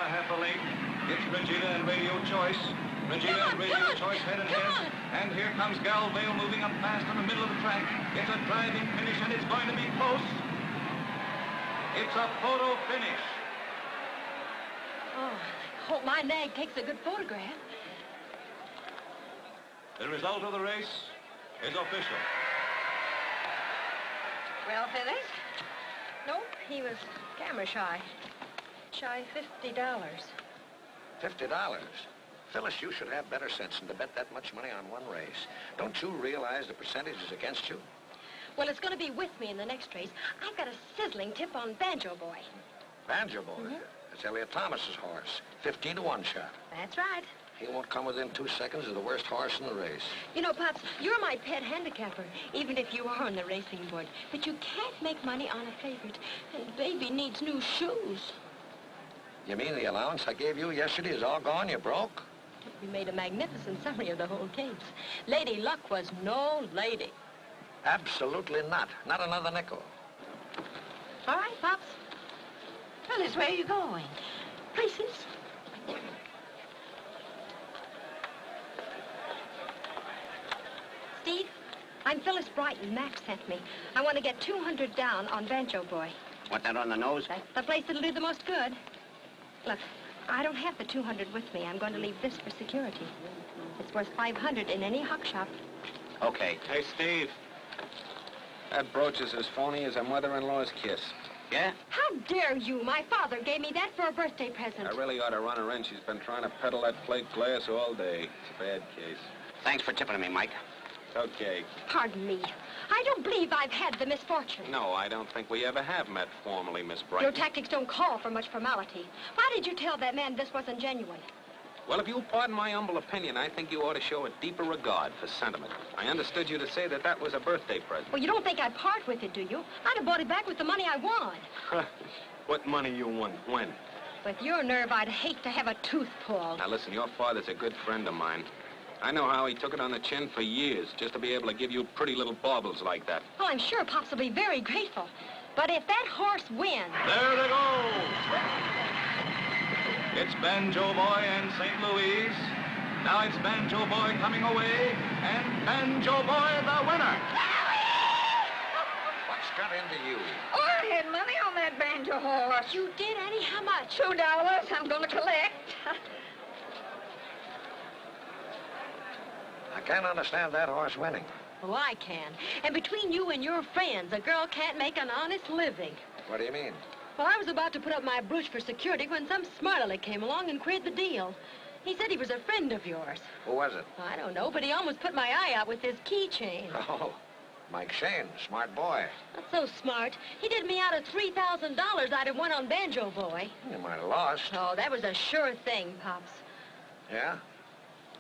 a half a length. It's Regina and Radio Choice. Regina and Radio Choice head and head. And here comes Galvale moving up fast in the middle of the track. It's a driving finish, and it's going to be close. It's a photo finish. Oh, I hope my nag takes a good photograph. The result of the race is official. Well, Phyllis? Nope, he was camera shy. Shy $50. $50? Phyllis, you should have better sense than to bet that much money on one race. Don't you realize the percentage is against you? Well, it's going to be with me in the next race. I've got a sizzling tip on Banjo Boy. Banjo Boy? Mm-hmm. That's Elliot Thomas's horse. 15 to 1 shot. That's right. He won't come within 2 seconds of the worst horse in the race. You know, Pops, you're my pet handicapper, even if you are on the racing board. But you can't make money on a favorite. And baby needs new shoes. You mean the allowance I gave you yesterday is all gone? You broke? You made a magnificent summary of the whole case. Lady Luck was no lady. Absolutely not. Not another nickel. All right, Pops. Phyllis, where are you going? Places. Steve, I'm Phyllis Brighton. Max sent me. I want to get 200 down on Banjo Boy. Want that on the nose? That's the place that'll do the most good. Look, I don't have the 200 with me. I'm going to leave this for security. It's worth 500 in any hock shop. Okay. Hey, Steve. That brooch is as phony as a mother-in-law's kiss. Yeah? How dare you? My father gave me that for a birthday present. I really ought to run her in. She's been trying to peddle that plate glass all day. It's a bad case. Thanks for tipping me, Mike. Okay. Pardon me. I don't believe I've had the misfortune. No, I don't think we ever have met formally, Miss Brighton. Your tactics don't call for much formality. Why did you tell that man this wasn't genuine? Well, if you'll pardon my humble opinion, I think you ought to show a deeper regard for sentiment. I understood you to say that that was a birthday present. Well, you don't think I'd part with it, do you? I'd have bought it back with the money I won. What money you won? When? With your nerve, I'd hate to have a tooth pulled. Now, listen, your father's a good friend of mine. I know how he took it on the chin for years, just to be able to give you pretty little baubles like that. Well, I'm sure Pops will be very grateful. But if that horse wins... There they go! It's Banjo Boy and St. Louis. Now it's Banjo Boy coming away, and Banjo Boy the winner. What's got into you? Oh, I had money on that Banjo horse. You did, Annie? How much? $2 I'm going to collect. I can't understand that horse winning. Oh, I can. And between you and your friends, a girl can't make an honest living. What do you mean? Well, I was about to put up my brooch for security when some smart aleck came along and queered the deal. He said he was a friend of yours. Who was it? I don't know, but he almost put my eye out with his keychain. Oh, Mike Shayne, smart boy. Not so smart. He did me out of $3,000 I'd have won on Banjo Boy. You might have lost. Oh, that was a sure thing, Pops. Yeah?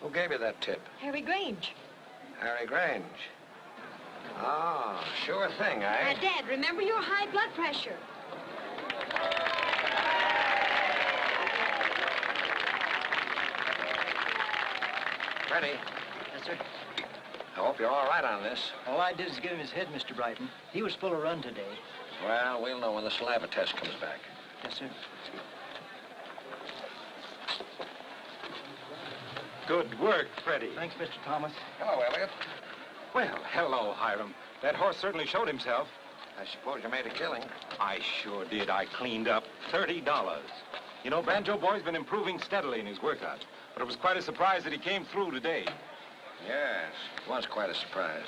Who gave you that tip? Harry Grange. Harry Grange. Oh, sure thing, eh? Dad, remember your high blood pressure. Freddie, Yes, sir. I hope you're all right on this. All I did is give him his head, Mr. Brighton. He was full of run today. Well, we'll know when the saliva test comes back. Yes, sir. Good work, Freddie. Thanks, Mr. Thomas. Hello, Elliot. Well, hello, Hiram. That horse certainly showed himself. I suppose you made a killing. I sure did. I cleaned up $30. You know, Banjo Boy's been improving steadily in his workout, but it was quite a surprise that he came through today. Yes, it was quite a surprise.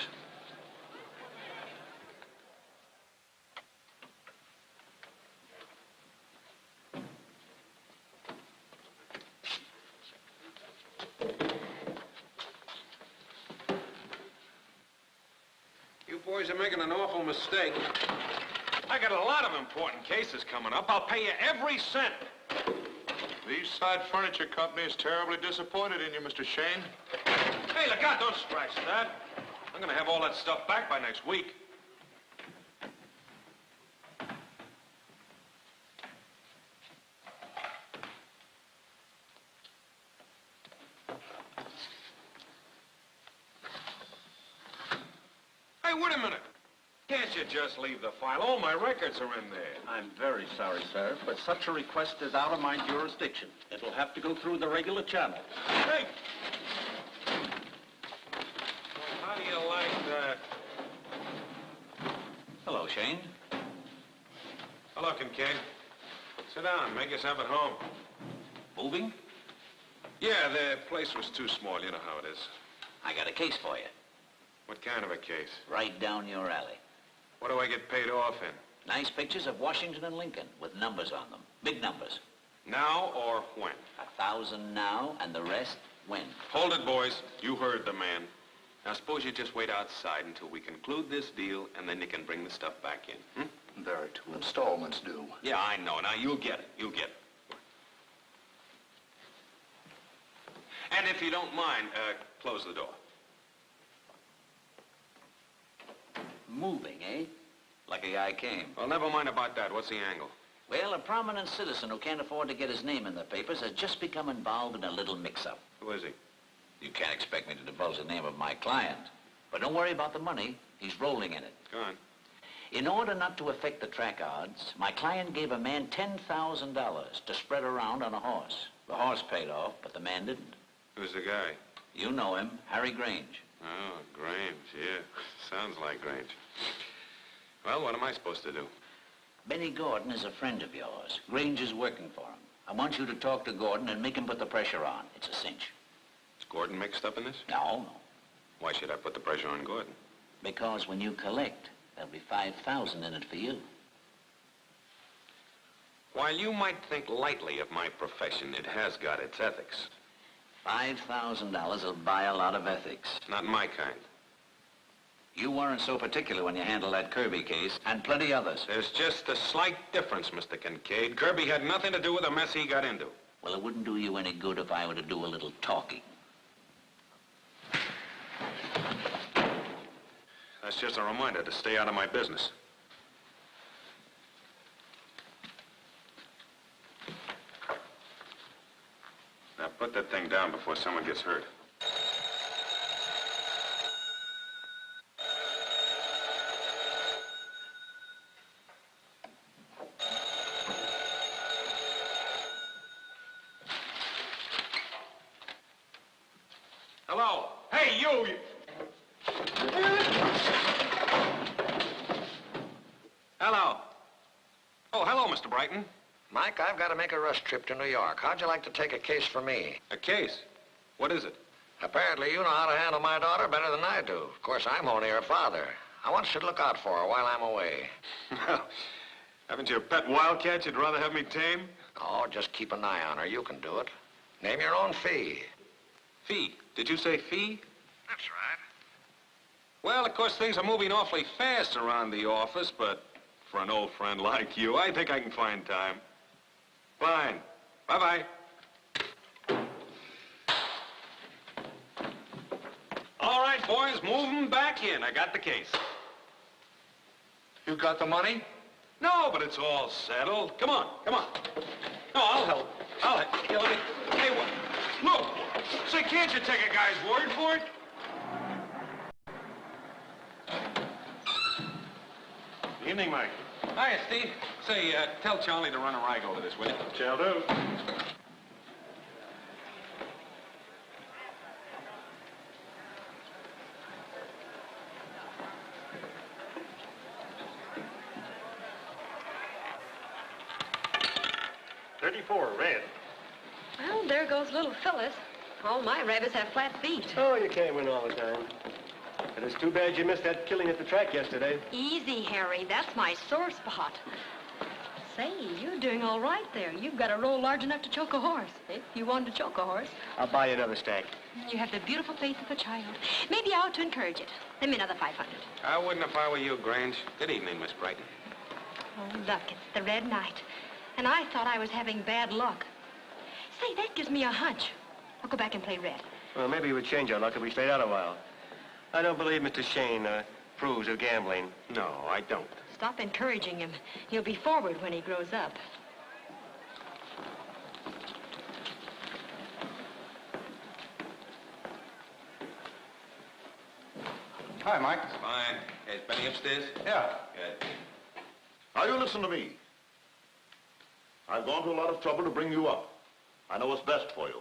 You boys are making an awful mistake. I got a lot of important cases coming up. I'll pay you every cent. The East Side Furniture Company is terribly disappointed in you, Mr. Shayne. Hey, look out, don't scratch that. I'm gonna have all that stuff back by next week. Hey, wait a minute. Can't you just leave the file? All my records are in there. I'm very sorry, sir, but such a request is out of my jurisdiction. It'll have to go through the regular channel. Hey! How do you like that? Hello, Shayne. Hello, Kincaid. Sit down. Make yourself at home. Moving? Yeah, the place was too small. You know how it is. I got a case for you. What kind of a case? Right down your alley. What do I get paid off in? Nice pictures of Washington and Lincoln with numbers on them. Big numbers. Now or when? 1,000 now, and the rest when. Hold it, boys. You heard the man. Now, suppose you just wait outside until we conclude this deal, and then you can bring the stuff back in. Hmm? There are 2 installments due. Yeah, I know. Now, you'll get it. You'll get it. And if you don't mind, close the door. Moving, eh? Lucky I came. Well, never mind about that. What's the angle? Well, a prominent citizen who can't afford to get his name in the papers has just become involved in a little mix-up. Who is he? You can't expect me to divulge the name of my client. But don't worry about the money. He's rolling in it. Go on. In order not to affect the track odds, my client gave a man $10,000 to spread around on a horse. The horse paid off, but the man didn't. Who's the guy? You know him, Harry Grange. Oh, Grange, yeah. Sounds like Grange. Well, what am I supposed to do? Benny Gordon is a friend of yours. Grange is working for him. I want you to talk to Gordon and make him put the pressure on. It's a cinch. Is Gordon mixed up in this? No. Why should I put the pressure on Gordon? Because when you collect, there'll be $5,000 in it for you. While you might think lightly of my profession, it has got its ethics. $5,000 will buy a lot of ethics. Not my kind. You weren't so particular when you handled that Kirby case, and plenty others. There's just a slight difference, Mr. Kincaid. Kirby had nothing to do with the mess he got into. Well, it wouldn't do you any good if I were to do a little talking. That's just a reminder to stay out of my business. Now, put that thing down before someone gets hurt. Hello? Hey, you! Hello. Oh, hello, Mr. Brighton. Mike, I've got to make a rush trip to New York. How'd you like to take a case for me? A case? What is it? Apparently, you know how to handle my daughter better than I do. Of course, I'm only her father. I want you to look out for her while I'm away. Well, haven't you a pet wildcat you'd rather have me tame? Oh, just keep an eye on her. You can do it. Name your own fee. Fee? Did you say fee? That's right. Well, of course, things are moving awfully fast around the office, but for an old friend like you, I think I can find time. Fine. Bye-bye. All right, boys, move 'em back in. I got the case. You got the money? No, but it's all settled. Come on, come on. No, I'll help. I'll help. Here, let me... Hey, look! Say, can't you take a guy's word for it? Good evening, Mike. Hiya, Steve. Say, tell Charlie to run a rag over this, will you? Shall do. $34, red. Well, there goes little Phyllis. All my rabbits have flat feet. Oh, you can't win all the time. But it's too bad you missed that killing at the track yesterday. Easy, Harry. That's my sore spot. Say, you're doing all right there. You've got a roll large enough to choke a horse, if you wanted to choke a horse. I'll buy you another stack. You have the beautiful face of a child. Maybe I ought to encourage it. Lend me another 500. I wouldn't if I were you, Grange. Good evening, Miss Brighton. Oh, look, it's the red night. And I thought I was having bad luck. Say, that gives me a hunch. I'll go back and play red. Well, maybe it would change our luck if we stayed out a while. I don't believe Mr. Shayne approves of gambling. No, I don't. Stop encouraging him. He'll be forward when he grows up. Hi, Mike. Fine. Hey, is Benny upstairs? Yeah. Good. Now, you listen to me. I've gone to a lot of trouble to bring you up. I know what's best for you.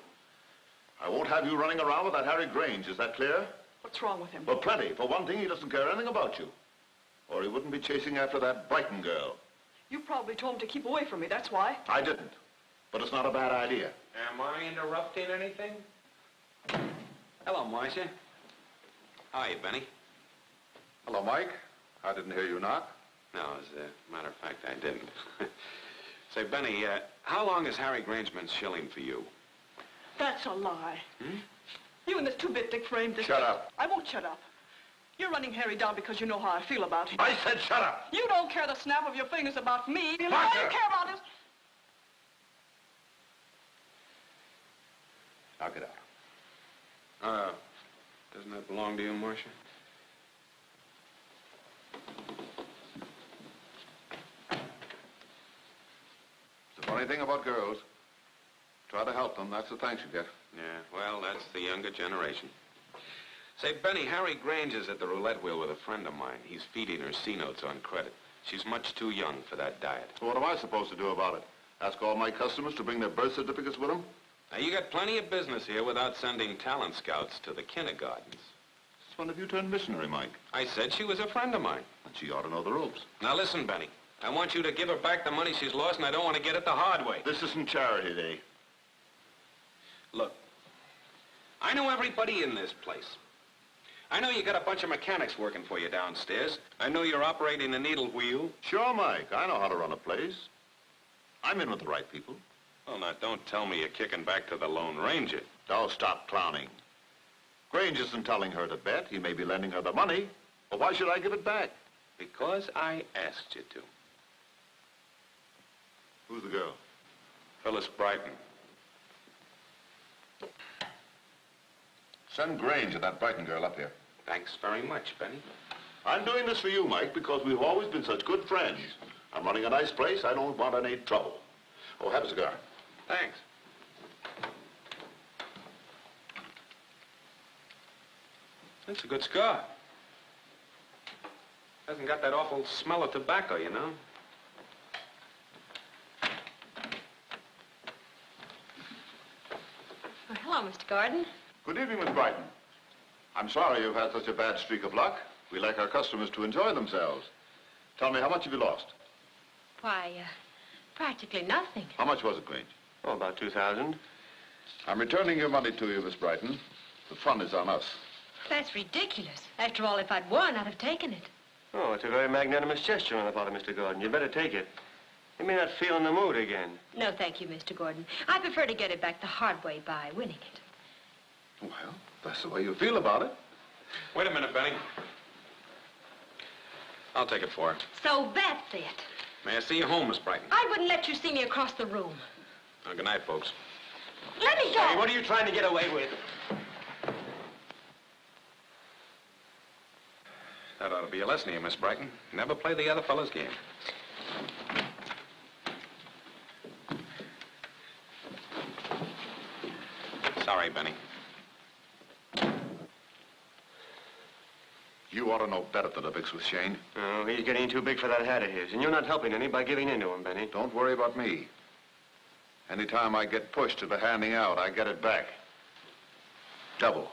I won't have you running around with that Harry Grange. Is that clear? What's wrong with him? Well, plenty. For one thing, he doesn't care anything about you. Or he wouldn't be chasing after that Brighton girl. You probably told him to keep away from me, that's why. I didn't. But it's not a bad idea. Am I interrupting anything? Hello, Marcia. Hi, Benny. Hello, Mike. I didn't hear you knock. No, as a matter of fact, I didn't. Say, Benny, how long has Harry Grange been shilling for you? That's a lie. You and this two-bit Dick framed this... Shut up. I won't shut up. You're running Harry down because you know how I feel about him. I said shut up. You don't care the snap of your fingers about me. All you care about is... Now get out. Doesn't that belong to you, Marcia? The funny thing about girls, try to help them, that's the thanks you get. Yeah, well, that's the younger generation. Say, Benny, Harry Grange is at the roulette wheel with a friend of mine. He's feeding her C-notes on credit. She's much too young for that diet. So what am I supposed to do about it? Ask all my customers to bring their birth certificates with them? Now, you got plenty of business here without sending talent scouts to the kindergartens. It's when have you turned missionary, Mike? I said she was a friend of mine. And she ought to know the ropes. Now, listen, Benny. I want you to give her back the money she's lost, and I don't want to get it the hard way. This isn't charity day. Look, I know everybody in this place. I know you got a bunch of mechanics working for you downstairs. I know you're operating a needle wheel. Sure, Mike. I know how to run a place. I'm in with the right people. Well, now, don't tell me you're kicking back to the Lone Ranger. Now stop clowning. Grange isn't telling her to bet. He may be lending her the money. Well, why should I give it back? Because I asked you to. Who's the girl? Phyllis Brighton. Send Grange and that Brighton girl up here. Thanks very much, Benny. I'm doing this for you, Mike, because we've always been such good friends. I'm running a nice place. I don't want any trouble. Oh, have a cigar. Thanks. That's a good cigar. Hasn't got that awful smell of tobacco, you know. Oh, hello, Mr. Gordon. Good evening, Miss Brighton. I'm sorry you've had such a bad streak of luck. We like our customers to enjoy themselves. Tell me, how much have you lost? Why, practically nothing. How much was it, Grange? Oh, about 2,000. I'm returning your money to you, Miss Brighton. The fun is on us. That's ridiculous. After all, if I'd won, I'd have taken it. Oh, it's a very magnanimous gesture on the part of Mr. Gordon. You'd better take it. You may not feel in the mood again. No, thank you, Mr. Gordon. I prefer to get it back the hard way by winning it. Well, that's the way you feel about it. Wait a minute, Benny. I'll take it for her. So that's it. May I see you home, Miss Brighton? I wouldn't let you see me across the room. Well, good night, folks. Let me go! Hey, what are you trying to get away with? That ought to be a lesson to you, Miss Brighton. Never play the other fellow's game. Sorry, Benny. You ought to know better than to mix with Shayne. Oh, he's getting too big for that hat of his, and you're not helping any by giving in to him, Benny. Don't worry about me. Anytime I get pushed to the handing out, I get it back. Double.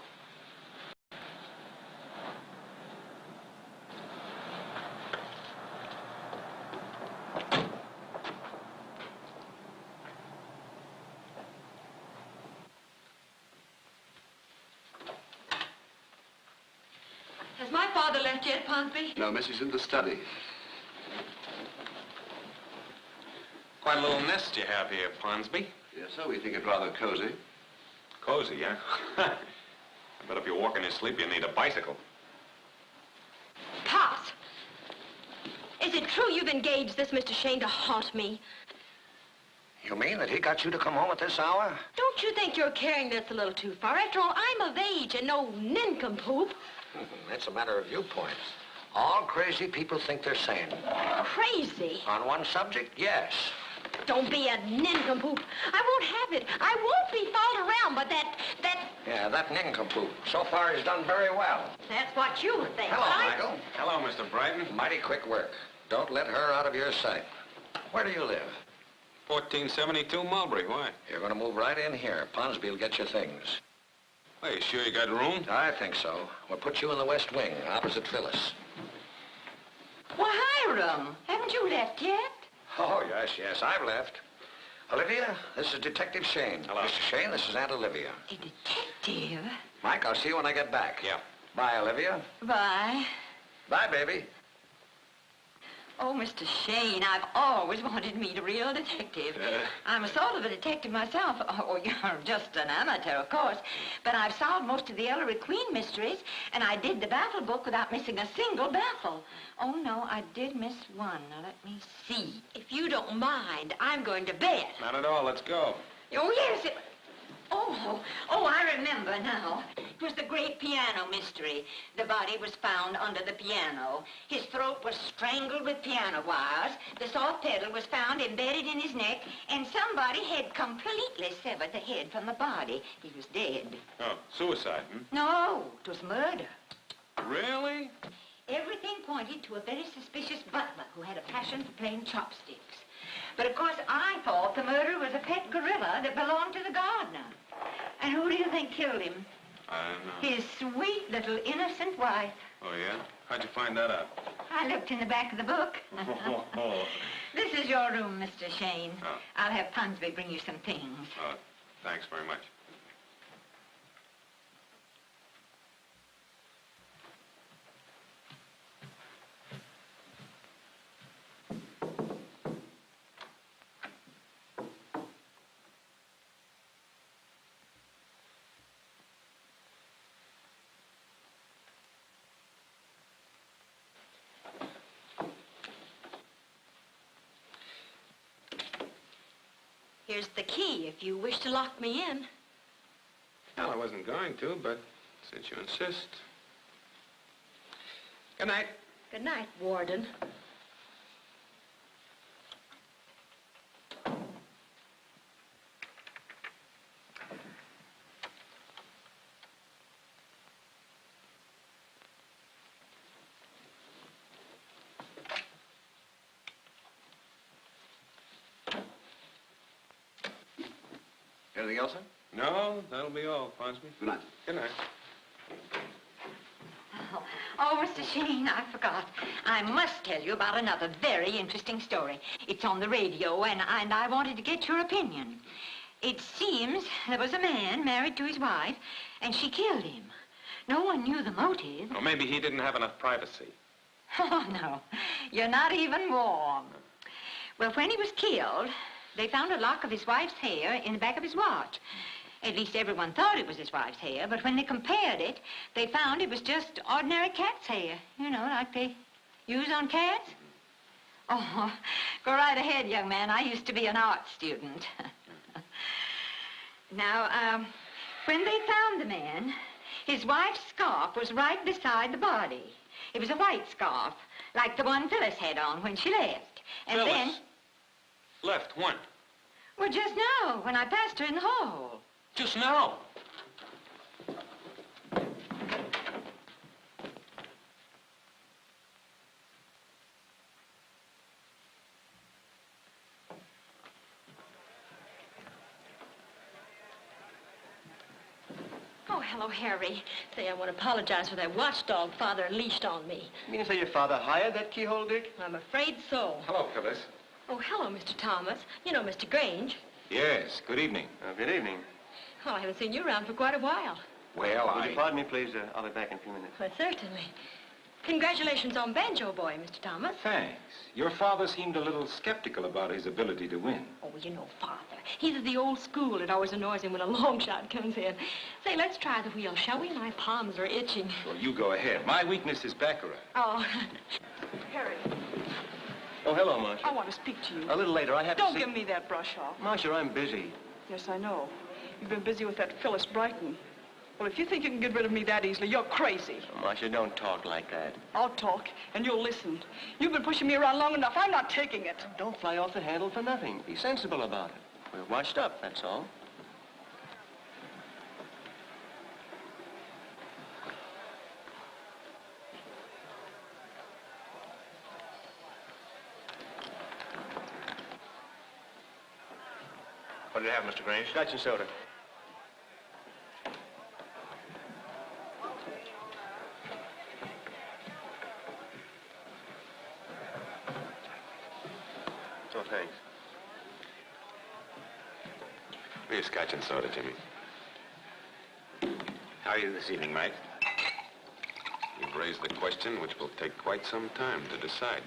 Has my father left yet, Ponsby? No, Missy's in the study. Quite a little nest you have here, Ponsby. Yes, sir, we think it rather cozy. Cozy, yeah? I bet if you walk in your sleep, you need a bicycle. Pops! Is it true you've engaged this Mr. Shayne to haunt me? You mean that he got you to come home at this hour? Don't you think you're carrying this a little too far? After all, I'm of age and no nincompoop. That's a matter of viewpoint. All crazy people think they're sane. Crazy? On one subject, yes. don't be a nincompoop. I won't have it. I won't be followed around by that... Yeah, that nincompoop. So far, he's done very well. That's what you think. Hello, Michael. Hello, Mr. Brighton. Mighty quick work. Don't let her out of your sight. Where do you live? 1472 Mulberry. Why? You're going to move right in here. Ponsby will get your things. Well, you sure you got room? I think so. We'll put you in the West Wing, opposite Phyllis. Well, Hiram, haven't you left yet? Oh, yes, I've left. Olivia, this is Detective Shayne. Hello. Mr. Shayne, this is Aunt Olivia. A detective? Mike, I'll see you when I get back. Yeah. Bye, Olivia. Bye. Bye, baby. Oh, Mr. Shayne, I've always wanted to meet a real detective. I'm a sort of a detective myself. Oh, you're just an amateur, of course. But I've solved most of the Ellery Queen mysteries, and I did the baffle book without missing a single baffle. Oh, no, I did miss one. Now, let me see. If you don't mind, I'm going to bed. Not at all. Let's go. Oh, yes. Oh, I remember now. It was the great piano mystery. The body was found under the piano. His throat was strangled with piano wires. The soft pedal was found embedded in his neck, and somebody had completely severed the head from the body. He was dead. Oh, suicide, No, it was murder. Really? Everything pointed to a very suspicious butler who had a passion for playing chopsticks. But, of course, I thought the murderer was a pet gorilla that belonged to the gardener. And who do you think killed him? I don't know. His sweet little innocent wife. Oh, yeah? How'd you find that out? I looked in the back of the book. This is your room, Mr. Shayne. Oh. I'll have Ponsby bring you some things. Oh, thanks very much. Here's the key if you wish to lock me in. Well, I wasn't going to, but since you insist. Good night. Good night, Warden. Anything else, sir? No, that'll be all, Ponsby. Good night. Good night. Oh, Mr. Shayne, I forgot. I must tell you about another very interesting story. It's on the radio, and I wanted to get your opinion. It seems there was a man married to his wife, and she killed him. No one knew the motive. Or maybe he didn't have enough privacy. Oh, no. You're not even warm. Well, when he was killed, they found a lock of his wife's hair in the back of his watch. At least everyone thought it was his wife's hair, but when they compared it, they found it was just ordinary cat's hair. You know, like they use on cats. Oh, go right ahead, young man. I used to be an art student. Now, when they found the man, his wife's scarf was right beside the body. It was a white scarf, like the one Phyllis had on when she left. And Phyllis? then... Left when? Well, just now, when I passed her in the hall. Just now. Oh, hello, Harry. Say, I want to apologize for that watchdog Father unleashed on me. You mean to say your father hired that keyhole, Dick? I'm afraid so. Hello, Phyllis. Oh, hello, Mr. Thomas. You know Mr. Grange. Yes, good evening. Good evening. Oh, I haven't seen you around for quite a while. Well, Would you pardon me, please? I'll be back in a few minutes. Well, certainly. Congratulations on Banjo Boy, Mr. Thomas. Thanks. Your father seemed a little skeptical about his ability to win. Oh, well, you know, Father. He's of the old school. It always annoys him when a long shot comes in. Say, let's try the wheel, shall we? My palms are itching. Well, you go ahead. My weakness is baccarat. Oh. Harry, Oh, hello, Marcia. I want to speak to you. A little later. I have Don't to see... give me that brush off. Marcia, I'm busy. Yes, I know. You've been busy with that Phyllis Brighton. Well, if you think you can get rid of me that easily, you're crazy. Oh, Marcia, don't talk like that. I'll talk, and you'll listen. You've been pushing me around long enough. I'm not taking it. Don't fly off the handle for nothing. Be sensible about it. We're washed up, that's all. What do you have, Mr. Grange? Scotch and soda. Oh, thanks. Here's scotch and soda, Jimmy. How are you this evening, Mike? You've raised the question which will take quite some time to decide.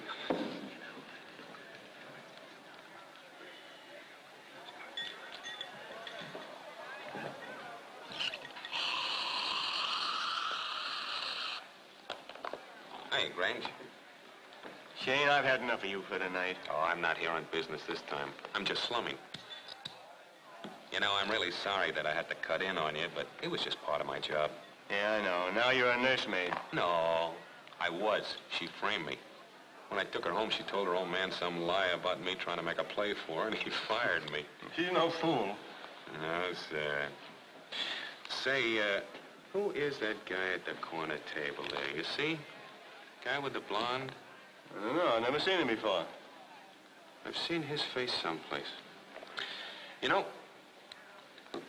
Hey, Grange. Shayne, I've had enough of you for tonight. Oh, I'm not here on business this time. I'm just slumming. You know, I'm really sorry that I had to cut in on you, but it was just part of my job. Yeah, I know. Now you're a nursemaid. No, I was. She framed me. When I took her home, she told her old man some lie about me trying to make a play for her, and he fired me. She's no fool. No, sir. Say, who is that guy at the corner table there? You see? Guy with the blonde? I don't know. I've never seen him before. I've seen his face someplace. You know,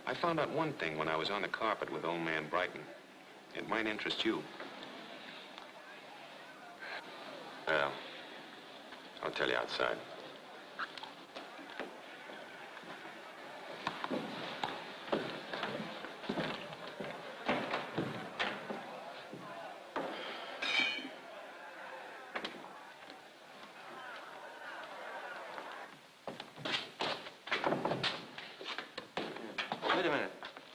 I found out one thing when I was on the carpet with old man Brighton. It might interest you. Well, I'll tell you outside. Wait a minute.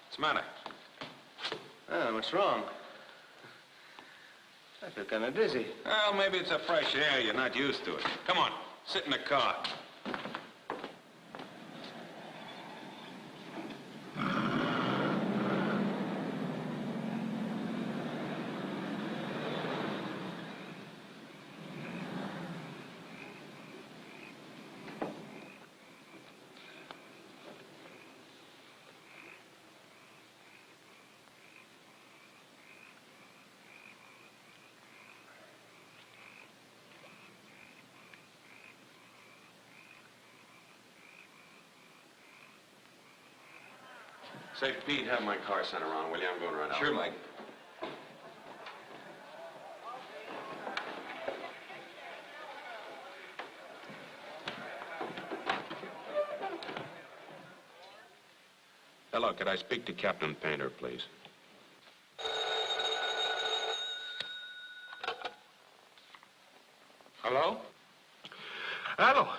What's the matter? Oh, what's wrong? I feel kind of dizzy. Well, maybe it's the fresh air. You're not used to it. Come on, sit in the car. Say, Pete, have my car sent around, will you? I'm going right out. Sure, Mike. Hello, could I speak to Captain Painter, please? Hello? Hello.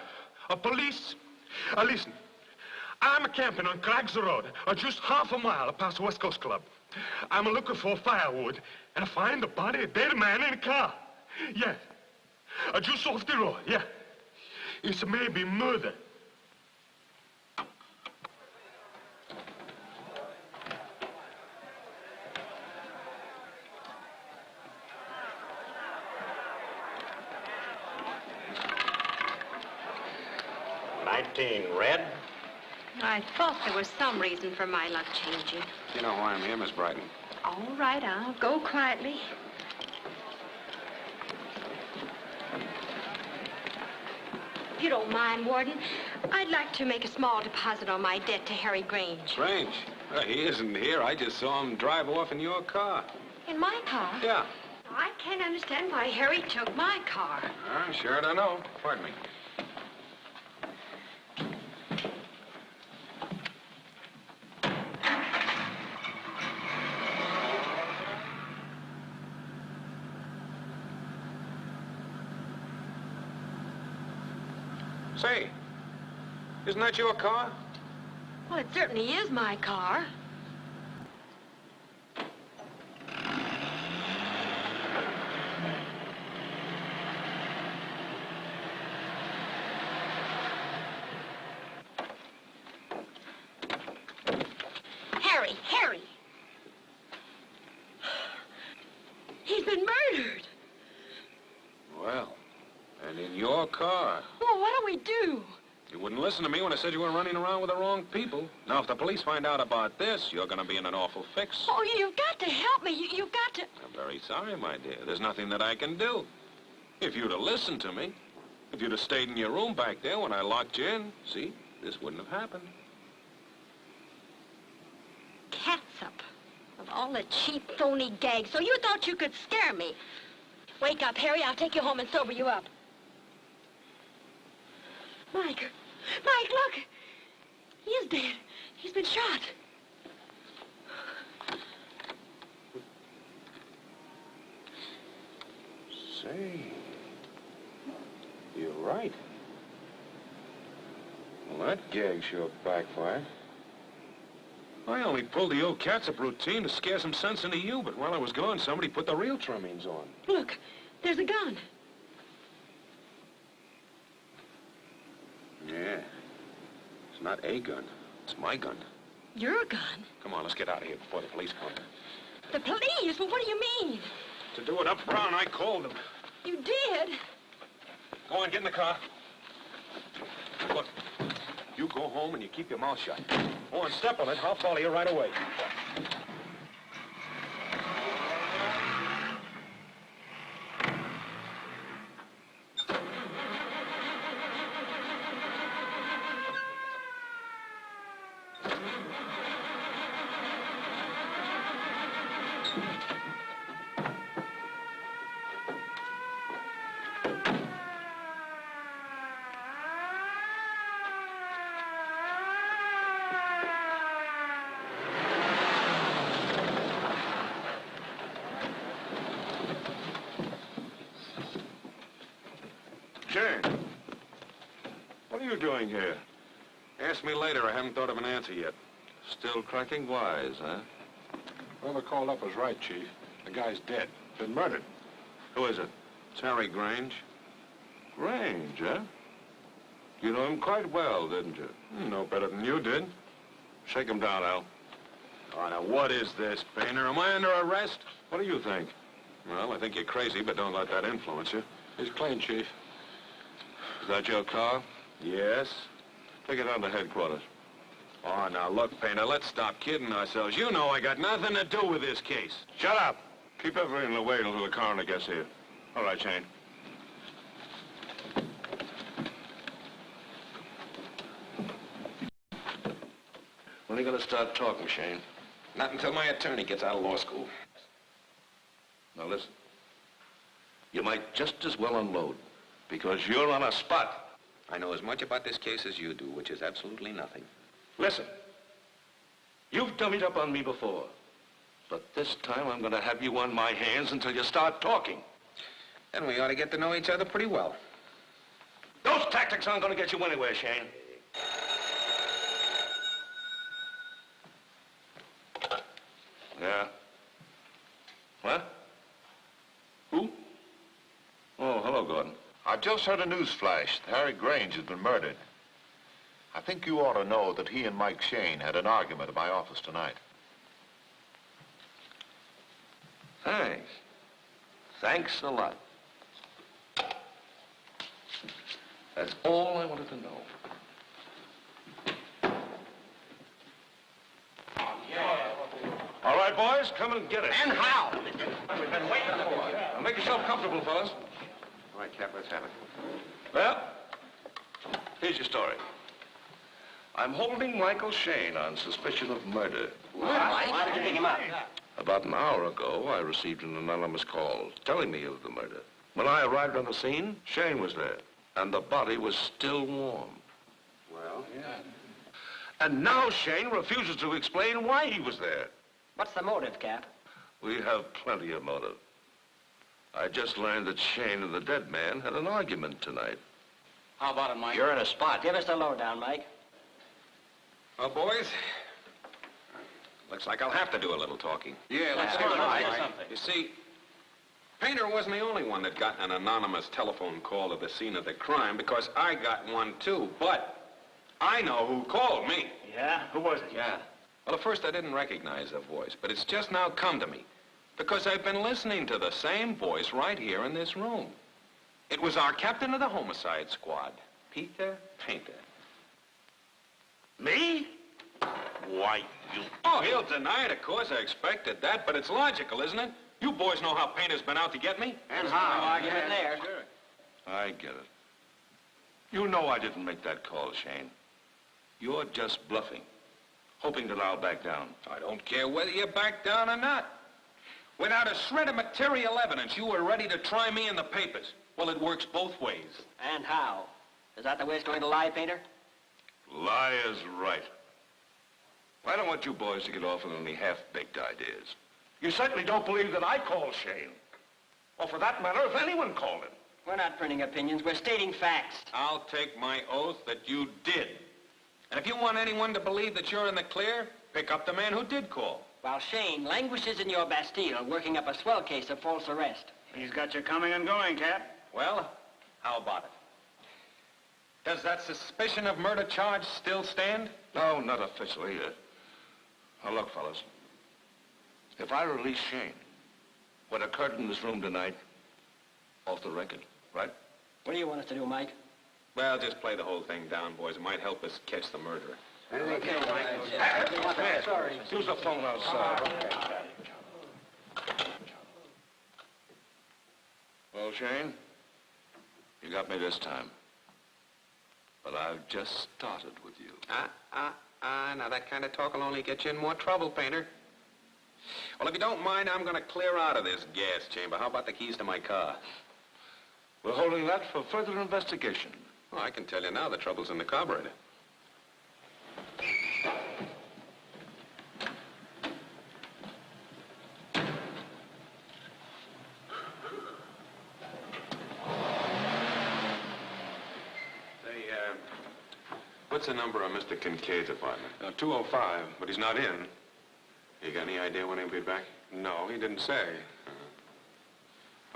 Police. Listen. I'm camping on Craggs Road, just half a mile past the West Coast Club. I'm looking for firewood, and I find the body of a dead man in a car. Yeah. Just off the road, yeah. It's maybe murder. Red? I thought there was some reason for my luck changing. You know why I'm here, Miss Brighton? All right, I'll go quietly. If you don't mind, Warden, I'd like to make a small deposit on my debt to Harry Grange. Grange? He isn't here. I just saw him drive off in your car. In my car? Yeah. I can't understand why Harry took my car. I sure don't know. Pardon me. Say, isn't that your car? Well, it certainly is my car. Harry! He's been murdered. Well, and in your car. Oh, what do we do? You wouldn't listen to me when I said you were running around with the wrong people. Now, if the police find out about this, you're going to be in an awful fix. Oh, you've got to help me. You've got to... I'm very sorry, my dear. There's nothing that I can do. If you'd have listened to me, if you'd have stayed in your room back there when I locked you in, see, this wouldn't have happened. Catsup. Of all the cheap, phony gags. So you thought you could scare me. Wake up, Harry. I'll take you home and sober you up. Mike, look. He is dead. He's been shot. Say, you're right. Well, that gag sure backfired. I only pulled the old catsup routine to scare some sense into you, but while I was gone, somebody put the real trimmings on. Look, there's a gun. Yeah. It's not a gun. It's my gun. Your gun? Come on, let's get out of here before the police come. The police? Well, what do you mean? To do it up front, I called them. You did? Go on, get in the car. Look, you go home and you keep your mouth shut. Go on, step on it. I'll follow you right away. Shayne, what are you doing here? Ask me later. I haven't thought of an answer yet. Still cracking wise, huh? Whoever called up was right, Chief. The guy's dead. Been murdered. Who is it? It's Harry Grange. Grange, huh? You know him quite well, didn't you? No better than you did. Shake him down, Al. Oh, now, what is this, Painter? Am I under arrest? What do you think? Well, I think you're crazy, but don't let that influence you. He's clean, Chief. Is that your car? Yes? Take it down to headquarters. Oh, now, look, Painter, let's stop kidding ourselves. You know I got nothing to do with this case. Shut up! Keep everything away until the coroner gets here. All right, Shayne. When are you going to start talking, Shayne? Not until my attorney gets out of law school. Now, listen. You might just as well unload, because you're on a spot. I know as much about this case as you do, which is absolutely nothing. Listen. You've dummied up on me before. But this time, I'm going to have you on my hands until you start talking. Then we ought to get to know each other pretty well. Those tactics aren't going to get you anywhere, Shayne. Yeah? What? Who? Oh, hello, Gordon. I've just heard a news flash. Harry Grange has been murdered. I think you ought to know that he and Mike Shayne had an argument at my office tonight. Thanks. Thanks a lot. That's all I wanted to know. All right, boys, come and get it. And how? We've been waiting for it. Now, make yourself comfortable, fellas. All right, Cap, let's have it. Well, here's your story. I'm holding Michael Shayne on suspicion of murder. Why did you pick him up? About an hour ago, I received an anonymous call telling me of the murder. When I arrived on the scene, Shayne was there, and the body was still warm. Well, yeah. And now Shayne refuses to explain why he was there. What's the motive, Cap? We have plenty of motive. I just learned that Shayne and the dead man had an argument tonight. How about it, Mike? You're in a spot. Give us the lowdown, Mike. Well, boys, looks like I'll have to do a little talking. Yeah, let's Come hear on, it. Mike. Something. You see, Painter wasn't the only one that got an anonymous telephone call to the scene of the crime, because I got one too, but I know who called me. Yeah? Who was it? Yeah. Well, at first I didn't recognize the voice, but it's just now come to me. Because I've been listening to the same voice right here in this room. It was our captain of the homicide squad, Peter Painter. Me? Why, you... Oh, he'll deny it, of course. I expected that, but it's logical, isn't it? You boys know how Painter's been out to get me. And how? No argument there. Sure. I get it. You know I didn't make that call, Shayne. You're just bluffing, hoping that I'll back down. I don't care whether you back down or not. Without a shred of material evidence, you were ready to try me in the papers. Well, it works both ways. And how? Is that the way it's going to lie, Painter? Lie is right. I don't want you boys to get off with any half-baked ideas. You certainly don't believe that I called Shayne. Or for that matter, if anyone called him. We're not printing opinions. We're stating facts. I'll take my oath that you did. And if you want anyone to believe that you're in the clear, pick up the man who did call. While Shayne languishes in your Bastille, working up a swell case of false arrest. He's got you coming and going, Cap. Well, how about it? Does that suspicion of murder charge still stand? No, not officially. Now, look, fellas. If I release Shayne, what occurred in this room tonight, off the record, right? What do you want us to do, Mike? Well, just play the whole thing down, boys. It might help us catch the murderer. Okay, Mike. Sorry. Use the phone outside. Well, Shayne, you got me this time. But I've just started with you. Now that kind of talk will only get you in more trouble, Painter. Well, if you don't mind, I'm going to clear out of this gas chamber. How about the keys to my car? We're holding that for further investigation. Well, I can tell you now the trouble's in the carburetor. What's the number on Mr. Kincaid's apartment? 205, but he's not in. You got any idea when he'll be back? No, he didn't say.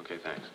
Okay, thanks.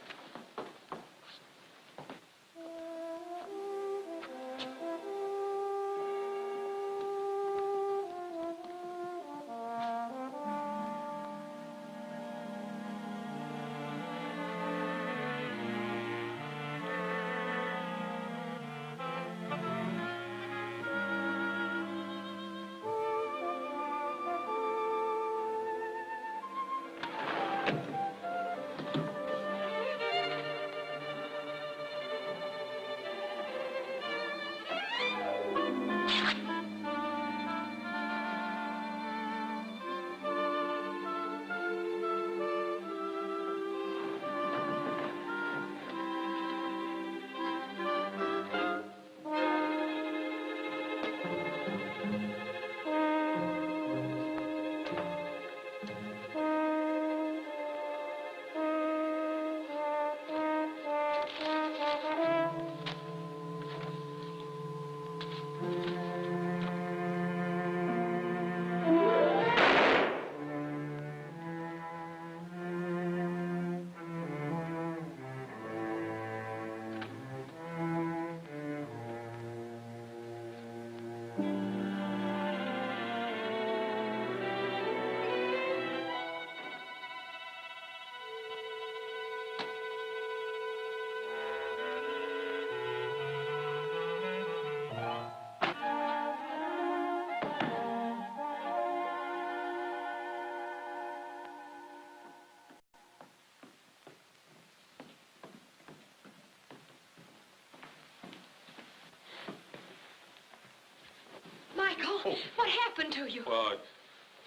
Michael, what happened to you? Well,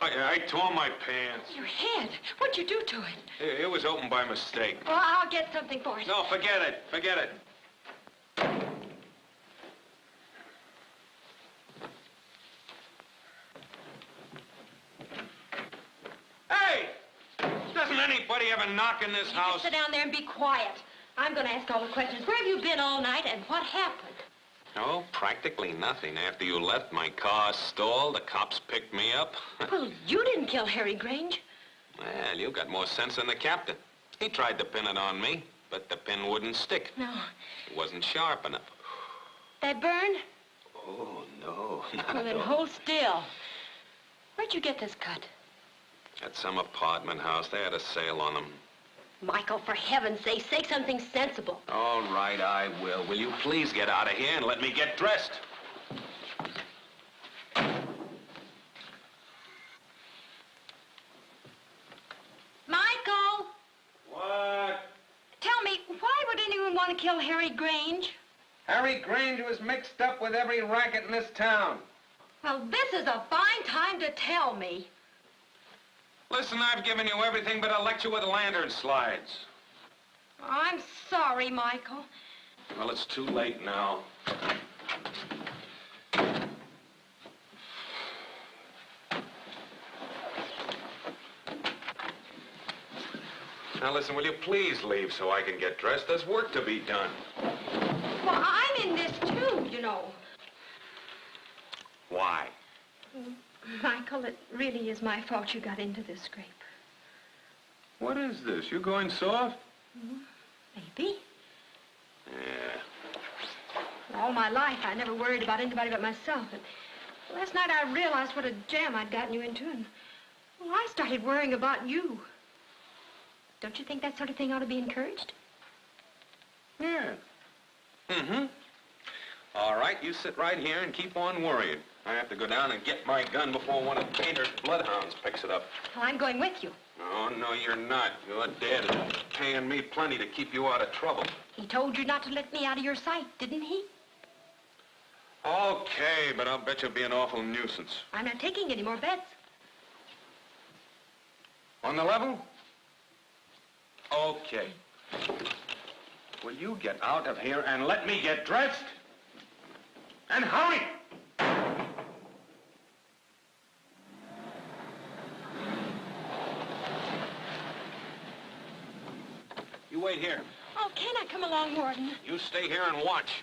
I tore my pants. Your head. What'd you do to it? It was open by mistake. Well, I'll get something for it. No, forget it. Forget it. Hey! Doesn't anybody ever knock in this house? Just sit down there and be quiet. I'm going to ask all the questions. Where have you been all night and what happened? No, practically nothing. After you left, my car stalled. The cops picked me up. Well, you didn't kill Harry Grange. Well, you got more sense than the captain. He tried to pin it on me, but the pin wouldn't stick. No. It wasn't sharp enough. That burn? Oh, no, not Well, at then all. hold still. Where'd you get this cut? At some apartment house. They had a sale on them. Michael, for heaven's sake, say something sensible. All right, I will. Will you please get out of here and let me get dressed? Michael! What? Tell me, why would anyone want to kill Harry Grange? Harry Grange was mixed up with every racket in this town. Well, this is a fine time to tell me. Listen, I've given you everything but a lecture with lantern slides. I'm sorry, Michael. Well, it's too late now. Now, listen, will you please leave so I can get dressed? There's work to be done. Well, I'm in this too, you know. Why? Michael, it really is my fault you got into this scrape. What is this? You going soft? Maybe. Yeah. All my life, I never worried about anybody but myself. And last night, I realized what a jam I'd gotten you into, and well, I started worrying about you. Don't you think that sort of thing ought to be encouraged? Yeah. Mm-hmm. All right, you sit right here and keep on worrying. I have to go down and get my gun before one of Painter's bloodhounds picks it up. Well, I'm going with you. Oh, no, you're not. Your dad is paying me plenty to keep you out of trouble. He told you not to let me out of your sight, didn't he? Okay, but I'll bet you'll be an awful nuisance. I'm not taking any more bets. On the level? Okay. Will you get out of here and let me get dressed? And hurry! You wait here. Oh, can I come along, Warden? You stay here and watch.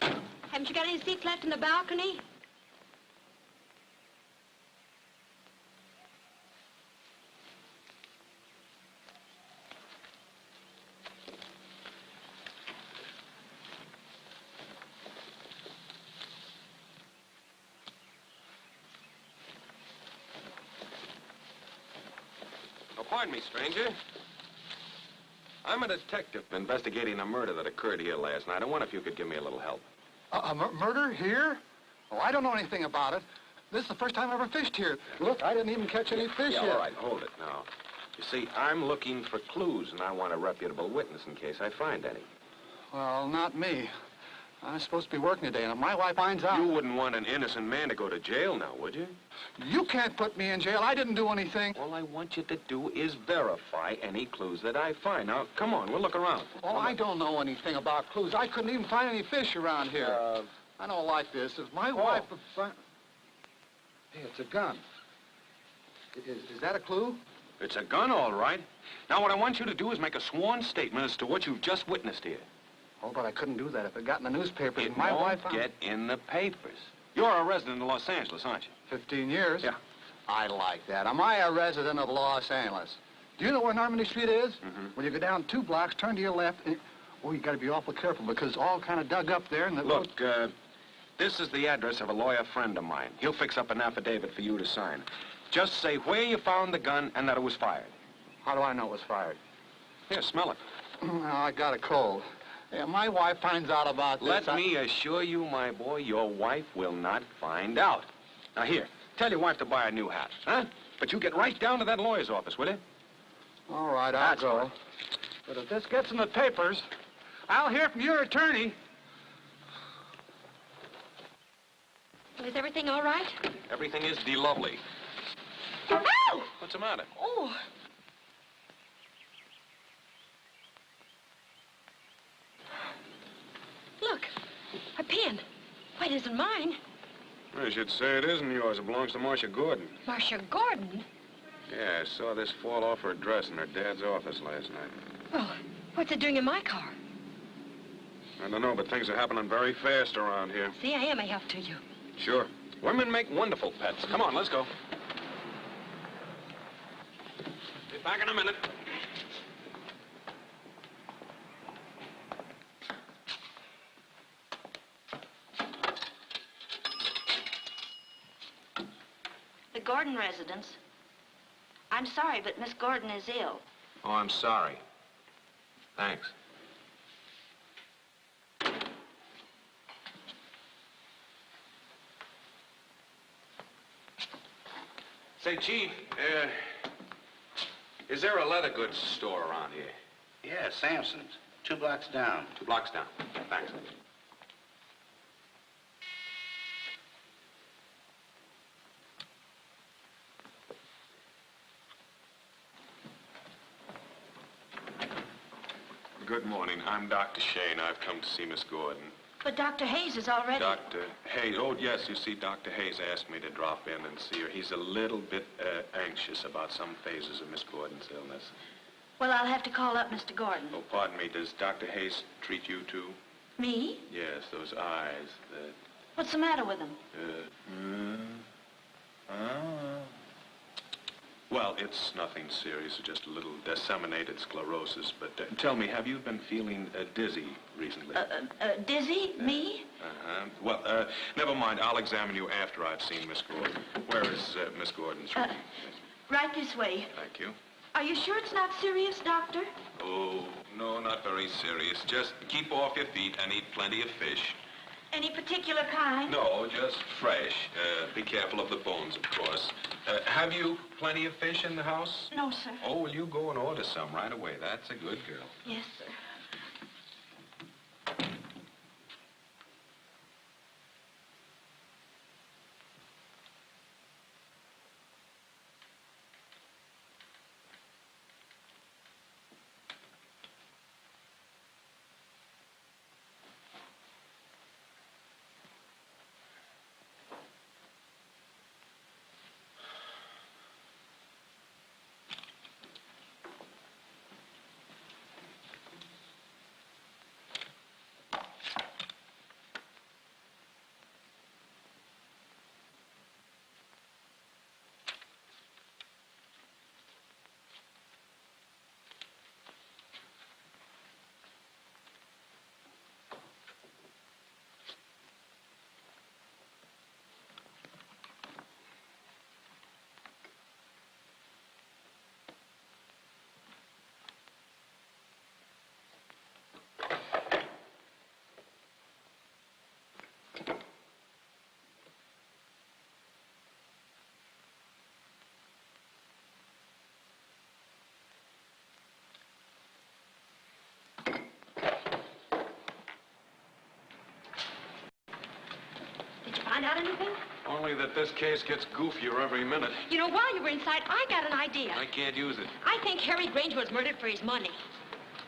Haven't you got any seats left in the balcony? Oh, pardon me, stranger. I'm a detective investigating a murder that occurred here last night. I wonder if you could give me a little help. Murder here? Oh, I don't know anything about it. This is the first time I ever fished here. Look, I didn't even catch any fish yet. All right, hold it now. You see, I'm looking for clues, and I want a reputable witness in case I find any. Well, not me. I'm supposed to be working today, and if my wife finds out... You wouldn't want an innocent man to go to jail now, would you? You can't put me in jail. I didn't do anything. All I want you to do is verify any clues that I find. Now, come on, we'll look around. Oh, I don't know anything about clues. I couldn't even find any fish around here. I don't like this. If my wife... Hey, it's a gun. Is that a clue? It's a gun, all right. Now, what I want you to do is make a sworn statement as to what you've just witnessed here. Oh, but I couldn't do that if it got in the newspapers. It my won't wife get in the papers. You're a resident of Los Angeles, aren't you? 15 years? Yeah. I like that. Am I a resident of Los Angeles? Do you know where Normandy Street is? Mm-hmm. Well, you go down 2 blocks, turn to your left, and... Oh, you got to be awful careful because it's all kind of dug up there and the... Look, this is the address of a lawyer friend of mine. He'll fix up an affidavit for you to sign. Just say where you found the gun and that it was fired. How do I know it was fired? Here, smell it. Oh, I got a cold. Yeah, my wife finds out about this. Let me assure you, my boy, your wife will not find out. Now, here, tell your wife to buy a new hat, huh? But you get right down to that lawyer's office, will you? All right, I'll go. Fine. But if this gets in the papers, I'll hear from your attorney. Is everything all right? Everything is de-lovely. Ow! What's the matter? Oh. Look, a pen. Why, it isn't mine. I should say it isn't yours. It belongs to Marcia Gordon. Marcia Gordon? Yeah, I saw this fall off her dress in her dad's office last night. Well, what's it doing in my car? I don't know, but things are happening very fast around here. See, I am a help to you. Sure. Women make wonderful pets. Come on, let's go. Be back in a minute. The Gordon residence. I'm sorry, but Miss Gordon is ill. Oh, I'm sorry. Thanks. Say, Chief, is there a leather goods store around here? Yeah, Sampson's. 2 blocks down. 2 blocks down. Thanks. Good morning. I'm Dr. Shayne. I've come to see Miss Gordon. But Dr. Hayes is already... Dr. Hayes. Oh, yes, you see, Dr. Hayes asked me to drop in and see her. He's a little bit anxious about some phases of Miss Gordon's illness. Well, I'll have to call up Mr. Gordon. Oh, pardon me. Does Dr. Hayes treat you, too? Me? Yes, those eyes. What's the matter with him? Well, it's nothing serious, just a little disseminated sclerosis. But tell me, have you been feeling dizzy recently? Dizzy? Me? Uh-huh. Well, never mind. I'll examine you after I've seen Miss Gordon. Where is Miss Gordon's room? Right this way. Thank you. Are you sure it's not serious, Doctor? Oh, no, not very serious. Just keep off your feet and eat plenty of fish. Any particular kind? No, just fresh. Be careful of the bones, of course. Have you plenty of fish in the house? No, sir. Oh, well, you go and order some right away. That's a good girl. Yes, sir. Find out anything? Only that this case gets goofier every minute. You know, while you were inside, I got an idea. I can't use it. I think Harry Granger was murdered for his money.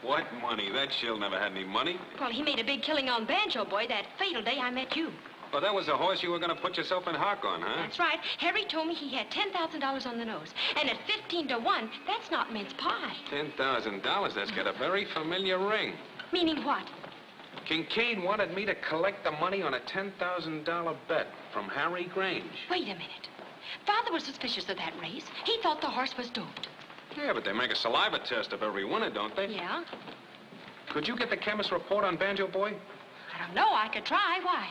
What money? That shill never had any money. Well, he made a big killing on Banjo Boy that fatal day I met you. Well, that was the horse you were going to put yourself in hock on, huh? That's right. Harry told me he had $10,000 on the nose. And at 15 to 1, that's not mince pie. $10,000? That's got a very familiar ring. Meaning what? Kincaid wanted me to collect the money on a $10,000 bet from Harry Grange. Wait a minute. Father was suspicious of that race. He thought the horse was doped. Yeah, but they make a saliva test of every winner, don't they? Yeah? Could you get the chemist's report on Banjo Boy? I don't know. I could try. Why?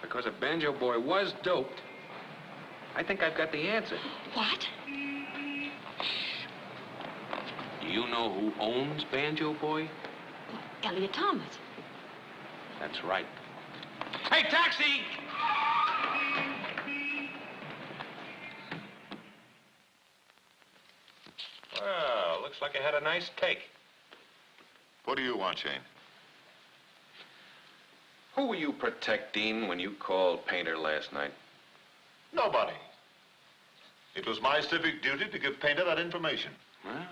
Because if Banjo Boy was doped, I think I've got the answer. What? Do you know who owns Banjo Boy? Elliot Thomas. That's right. Hey, taxi! Well, looks like I had a nice take. What do you want, Shayne? Who were you protecting when you called Painter last night? Nobody. It was my civic duty to give Painter that information. Well,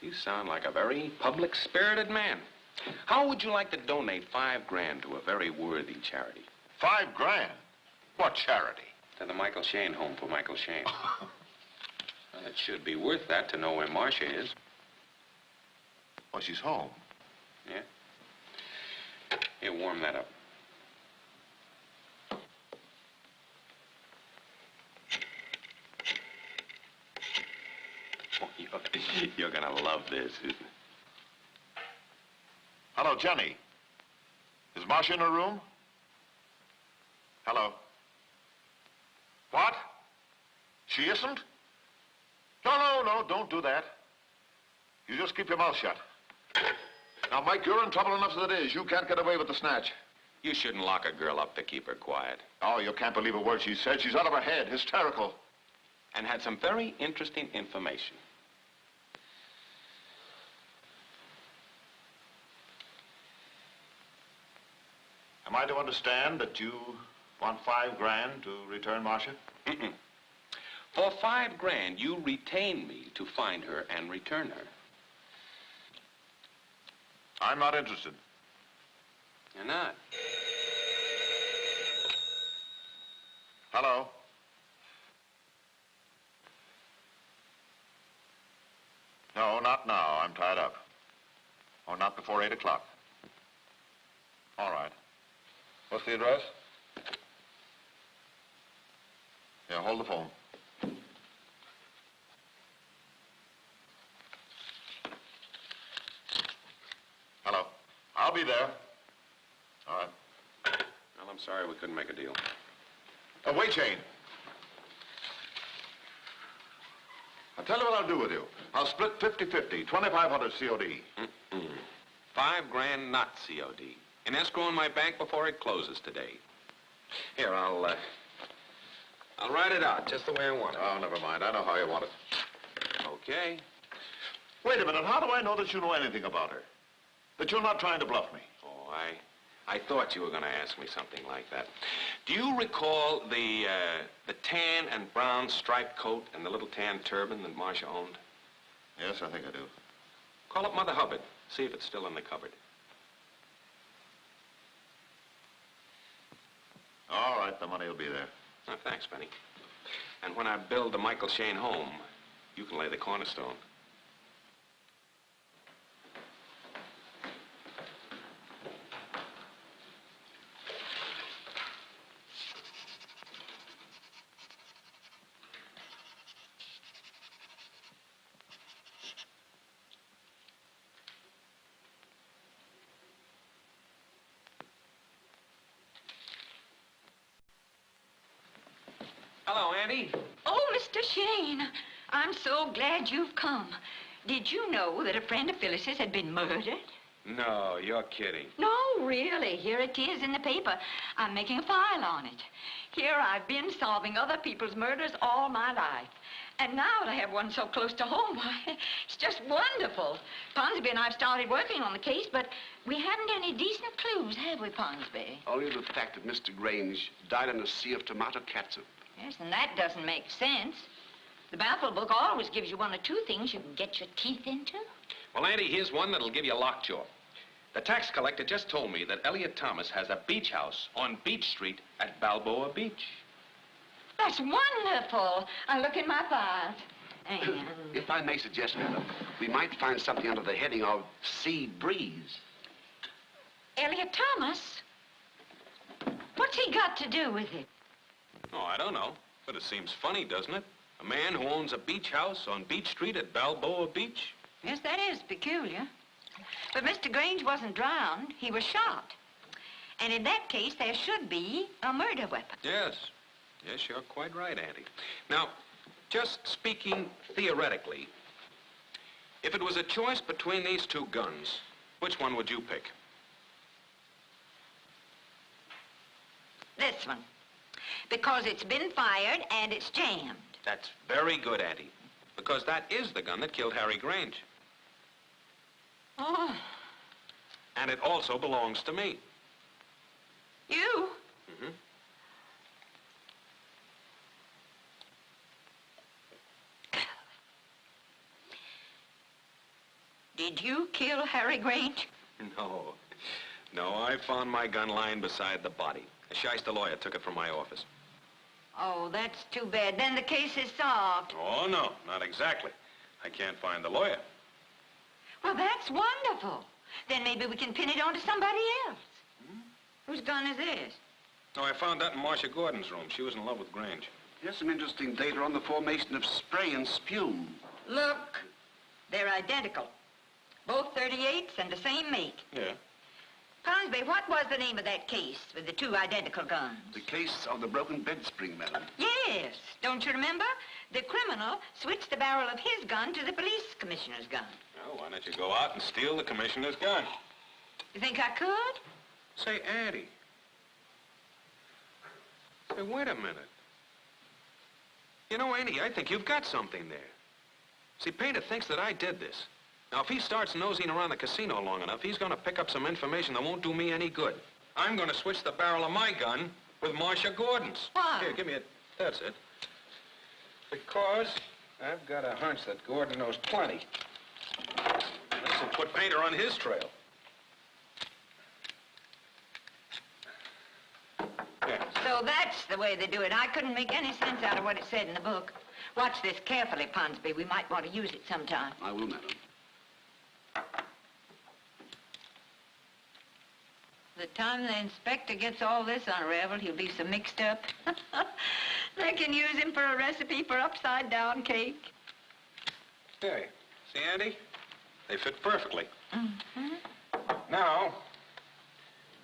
you sound like a very public-spirited man. How would you like to donate $5 grand to a very worthy charity? $5 grand? What charity? To the Michael Shayne Home for Michael Shayne. Well, it should be worth that to know where Marcia is. Well, she's home. Yeah? Here, warm that up. Oh, you're gonna love this. Hello, Jenny. Is Marcia in her room? Hello. What? She isn't? No, don't do that. You just keep your mouth shut. Now, Mike, you're in trouble enough as it is. You can't get away with the snatch. You shouldn't lock a girl up to keep her quiet. Oh, you can't believe a word she said. She's out of her head, hysterical. And had some very interesting information. Am I to understand that you want $5 grand to return Marcia? Mm-mm. For $5 grand, you retain me to find her and return her. I'm not interested. You're not? Hello? No, not now. I'm tied up. Or not before 8 o'clock. All right. What's the address? Yeah, hold the phone. Hello. I'll be there. All right. Well, I'm sorry we couldn't make a deal. Wait, Shayne. I'll tell you what I'll do with you. I'll split 50-50, 2,500 COD. Mm-mm. $5 grand not COD. In escrow in my bank before it closes today. Here, I'll write it out just the way I want it. Oh, never mind. I know how you want it. Okay. Wait a minute. How do I know that you know anything about her? That you're not trying to bluff me? Oh, I thought you were going to ask me something like that. Do you recall the tan and brown striped coat and the little tan turban that Marcia owned? Yes, I think I do. Call up Mother Hubbard. See if it's still in the cupboard. All right, the money will be there. Oh, thanks, Benny. And when I build the Michael Shayne home, you can lay the cornerstone. Hello, Auntie. Oh, Mr. Shayne, I'm so glad you've come. Did you know that a friend of Phyllis's had been murdered? No, you're kidding. No, really. Here it is in the paper. I'm making a file on it. Here I've been solving other people's murders all my life. And now to have one so close to home, why, it's just wonderful. Ponsonby and I've started working on the case, but we haven't any decent clues, have we, Ponsonby? Only the fact that Mr. Grange died in a sea of tomato catsup. Yes, and that doesn't make sense. The Baffle book always gives you one or two things you can get your teeth into. Well, Auntie, here's one that'll give you lockjaw. The tax collector just told me that Elliot Thomas has a beach house on Beach Street at Balboa Beach. That's wonderful. I'll look in my files. And... If I may suggest, madam, we might find something under the heading of Sea Breeze. Elliot Thomas? What's he got to do with it? Oh, I don't know. But it seems funny, doesn't it? A man who owns a beach house on Beach Street at Balboa Beach. Yes, that is peculiar. But Mr. Grange wasn't drowned. He was shot. And in that case, there should be a murder weapon. Yes. Yes, you're quite right, Auntie. Now, just speaking theoretically, if it was a choice between these two guns, which one would you pick? This one. Because it's been fired and it's jammed. That's very good, Auntie. Because that is the gun that killed Harry Grange. Oh. And it also belongs to me. You? Mm-hmm. Did you kill Harry Grange? No. No, I found my gun lying beside the body. A shyster lawyer took it from my office. Oh, that's too bad. Then the case is solved. Oh, no, not exactly. I can't find the lawyer. Well, that's wonderful. Then maybe we can pin it onto somebody else. Hmm? Whose gun is this? No, I found that in Marcia Gordon's room. She was in love with Grange. Here's some interesting data on the formation of spray and spume. Look, they're identical. Both 38s and the same make. Yeah. Ponsby, what was the name of that case with the two identical guns? The case of the broken bed spring, madam. Yes. Don't you remember? The criminal switched the barrel of his gun to the police commissioner's gun. Well, why don't you go out and steal the commissioner's gun? You think I could? Say, Addie. Say, wait a minute. You know, Andy, I think you've got something there. See, Painter thinks that I did this. Now, if he starts nosing around the casino long enough, he's going to pick up some information that won't do me any good. I'm going to switch the barrel of my gun with Marcia Gordon's. Why? Here, give me it. That's it. Because I've got a hunch that Gordon knows plenty. This will put Painter on his trail. Yeah. So that's the way they do it. I couldn't make any sense out of what it said in the book. Watch this carefully, Ponsby. We might want to use it sometime. I will, madam. The time the inspector gets all this unraveled, he'll be so mixed up. They can use him for a recipe for upside-down cake. Hey, see, Andy? They fit perfectly. Mm-hmm. Now,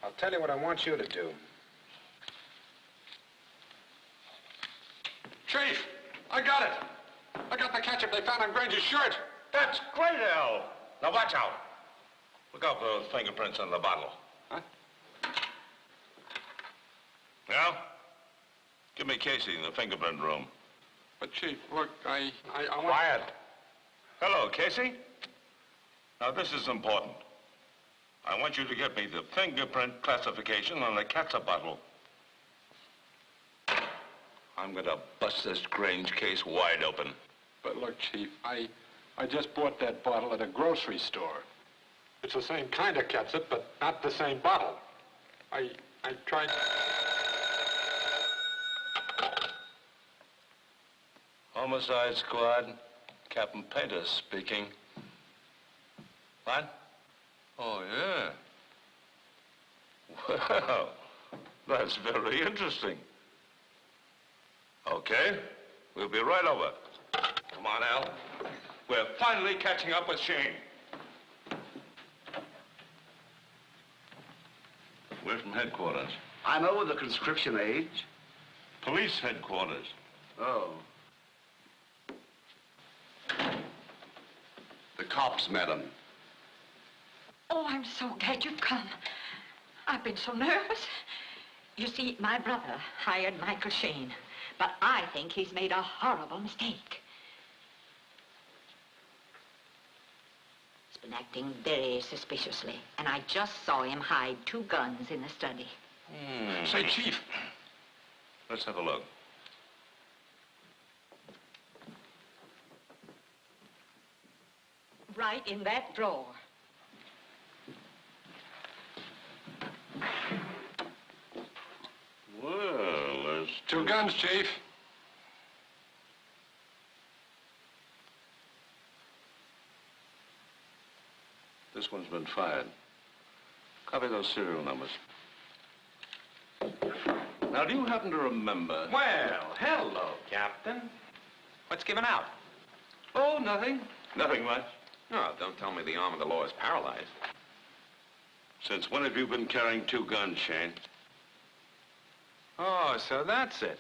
I'll tell you what I want you to do. Chief, I got it. I got the ketchup they found on Granger's shirt. That's great, Al. Now watch out. Look out for those fingerprints on the bottle. Huh? Well, give me Casey in the fingerprint room. But, Chief, look, I want... Quiet. Hello, Casey. Now, this is important. I want you to get me the fingerprint classification on the catsup bottle. I'm going to bust this Grange case wide open. But look, Chief, I just bought that bottle at a grocery store. It's the same kind of catsup, but not the same bottle. I tried... Homicide Squad, Captain Painter speaking. What? Oh, yeah. Well, that's very interesting. Okay, we'll be right over. Come on, Al. We're finally catching up with Shayne. We're from headquarters. I'm over the conscription age. Police headquarters. Oh. The cops, madam. Oh, I'm so glad you've come. I've been so nervous. You see, my brother hired Michael Shayne, but I think he's made a horrible mistake. He's been acting very suspiciously, and I just saw him hide 2 guns in the study. Say, Chief. Let's have a look. Right in that drawer. Well, there's 2 guns, Chief. This one's been fired. Copy those serial numbers. Now, do you happen to remember... Well, hello, Captain. What's given out? Oh, nothing. Nothing much. No, don't tell me the arm of the law is paralyzed. Since when have you been carrying 2 guns, Shayne? Oh, so that's it.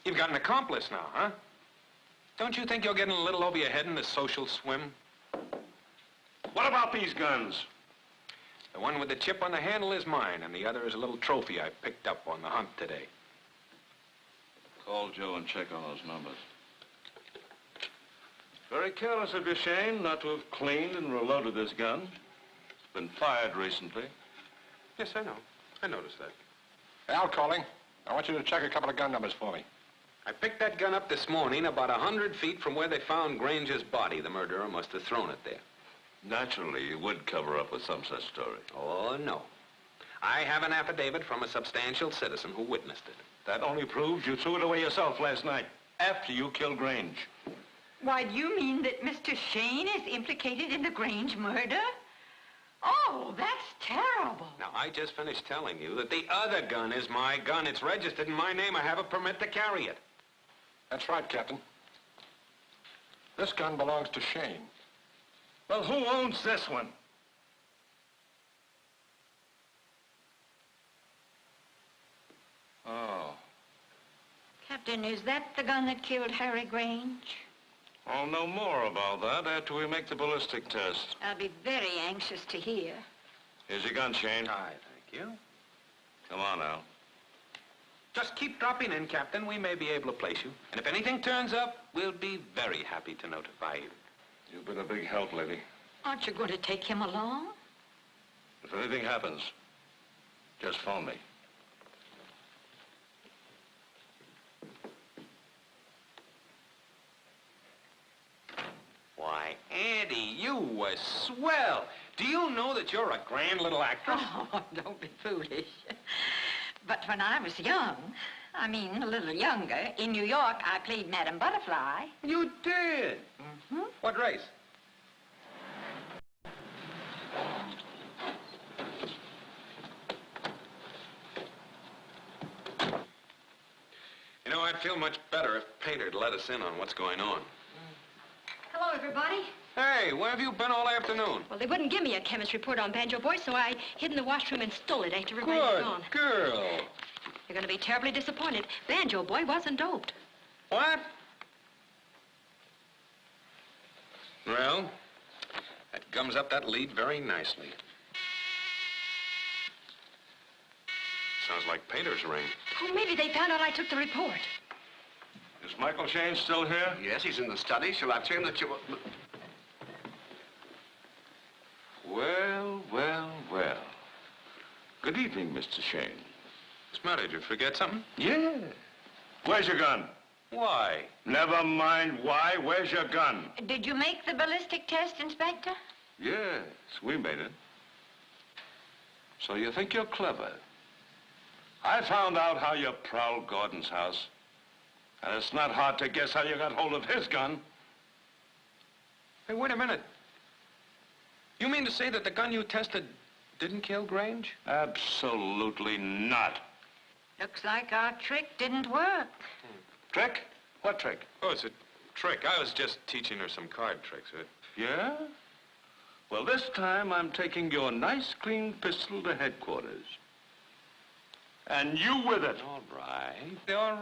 You've got an accomplice now, huh? Don't you think you're getting a little over your head in this social swim? What about these guns? The one with the chip on the handle is mine, and the other is a little trophy I picked up on the hunt today. Call Joe and check on those numbers. Very careless of you, Shayne, not to have cleaned and reloaded this gun. It's been fired recently. Yes, I know. I noticed that. Al calling. I want you to check a couple of gun numbers for me. I picked that gun up this morning about 100 feet from where they found Granger's body. The murderer must have thrown it there. Naturally, you would cover up with some such story. Oh, no. I have an affidavit from a substantial citizen who witnessed it. That only proves you threw it away yourself last night, after you killed Grange. Why, do you mean that Mr. Shayne is implicated in the Grange murder? Oh, that's terrible. Now, I just finished telling you that the other gun is my gun. It's registered in my name. I have a permit to carry it. That's right, Captain. This gun belongs to Shayne. Well, who owns this one? Oh. Captain, is that the gun that killed Harry Grange? I'll know more about that after we make the ballistic test. I'll be very anxious to hear. Here's your gun, Shayne. Aye, thank you. Come on now. Just keep dropping in, Captain. We may be able to place you. And if anything turns up, we'll be very happy to notify you. You've been a big help, lady. Aren't you going to take him along? If anything happens, just phone me. Why, Auntie, you were swell. Do you know that you're a grand little actress? Oh, don't be foolish. But when I was young, I mean a little younger, in New York, I played Madame Butterfly. You did? Mm-hmm. What race? You know, I'd feel much better if Pater'd let us in on what's going on. Hello, everybody. Hey, where have you been all afternoon? Well, they wouldn't give me a chemist report on Banjo Boy, so I hid in the washroom and stole it after everybody was gone. Good girl. You're going to be terribly disappointed. Banjo Boy wasn't doped. What? Well, that gums up that lead very nicely. Sounds like Pater's ring. Oh, maybe they found out I took the report. Is Michael Shayne still here? Yes, he's in the study. Shall I tell him that you... Well, well, well. Good evening, Mr. Shayne. What's the matter? Did you forget something? Yeah. Where's your gun? Why? Never mind why. Where's your gun? Did you make the ballistic test, Inspector? Yes, we made it. So you think you're clever? I found out how you prowled Gordon's house. And it's not hard to guess how you got hold of his gun. Hey, wait a minute. You mean to say that the gun you tested didn't kill Grange? Absolutely not. Looks like our trick didn't work. Trick? What trick? Oh, it's a trick. I was just teaching her some card tricks. Yeah? Well, this time I'm taking your nice, clean pistol to headquarters. And you with it. All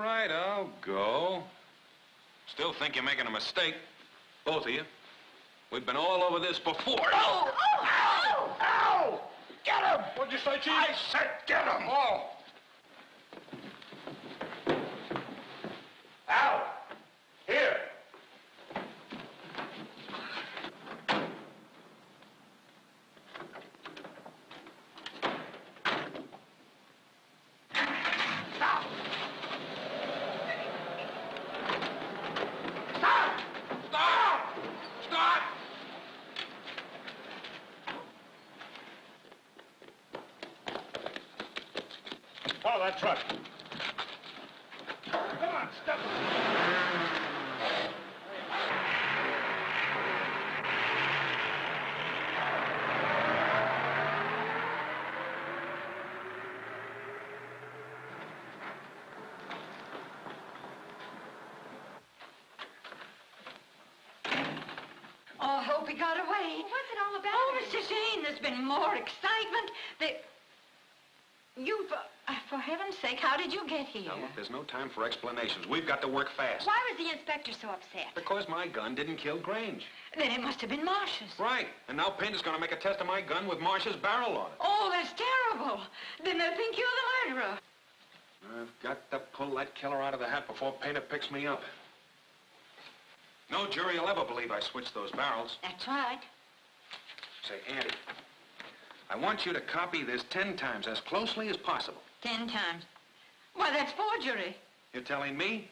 right, I'll go. Still think you're making a mistake, both of you. We've been all over this before. Oh! Ow! Ow! Get him! What'd you say, Chief? I said get him! Oh! Ow! Here! Follow that truck. Come on, step Oh, I hope he got away. What's it all about? Oh, Mr. Shayne, there's been more excitement. For heaven's sake, how did you get here? Now, look, there's no time for explanations. We've got to work fast. Why was the inspector so upset? Because my gun didn't kill Grange. Then it must have been Marsh's. Right. And now Painter's going to make a test of my gun with Marsh's barrel on it. Oh, that's terrible. Then they'll think you're the murderer. I've got to pull that killer out of the hat before Painter picks me up. No jury will ever believe I switched those barrels. That's right. Say, Auntie, I want you to copy this 10 times as closely as possible. 10 times. Why, that's forgery. You're telling me?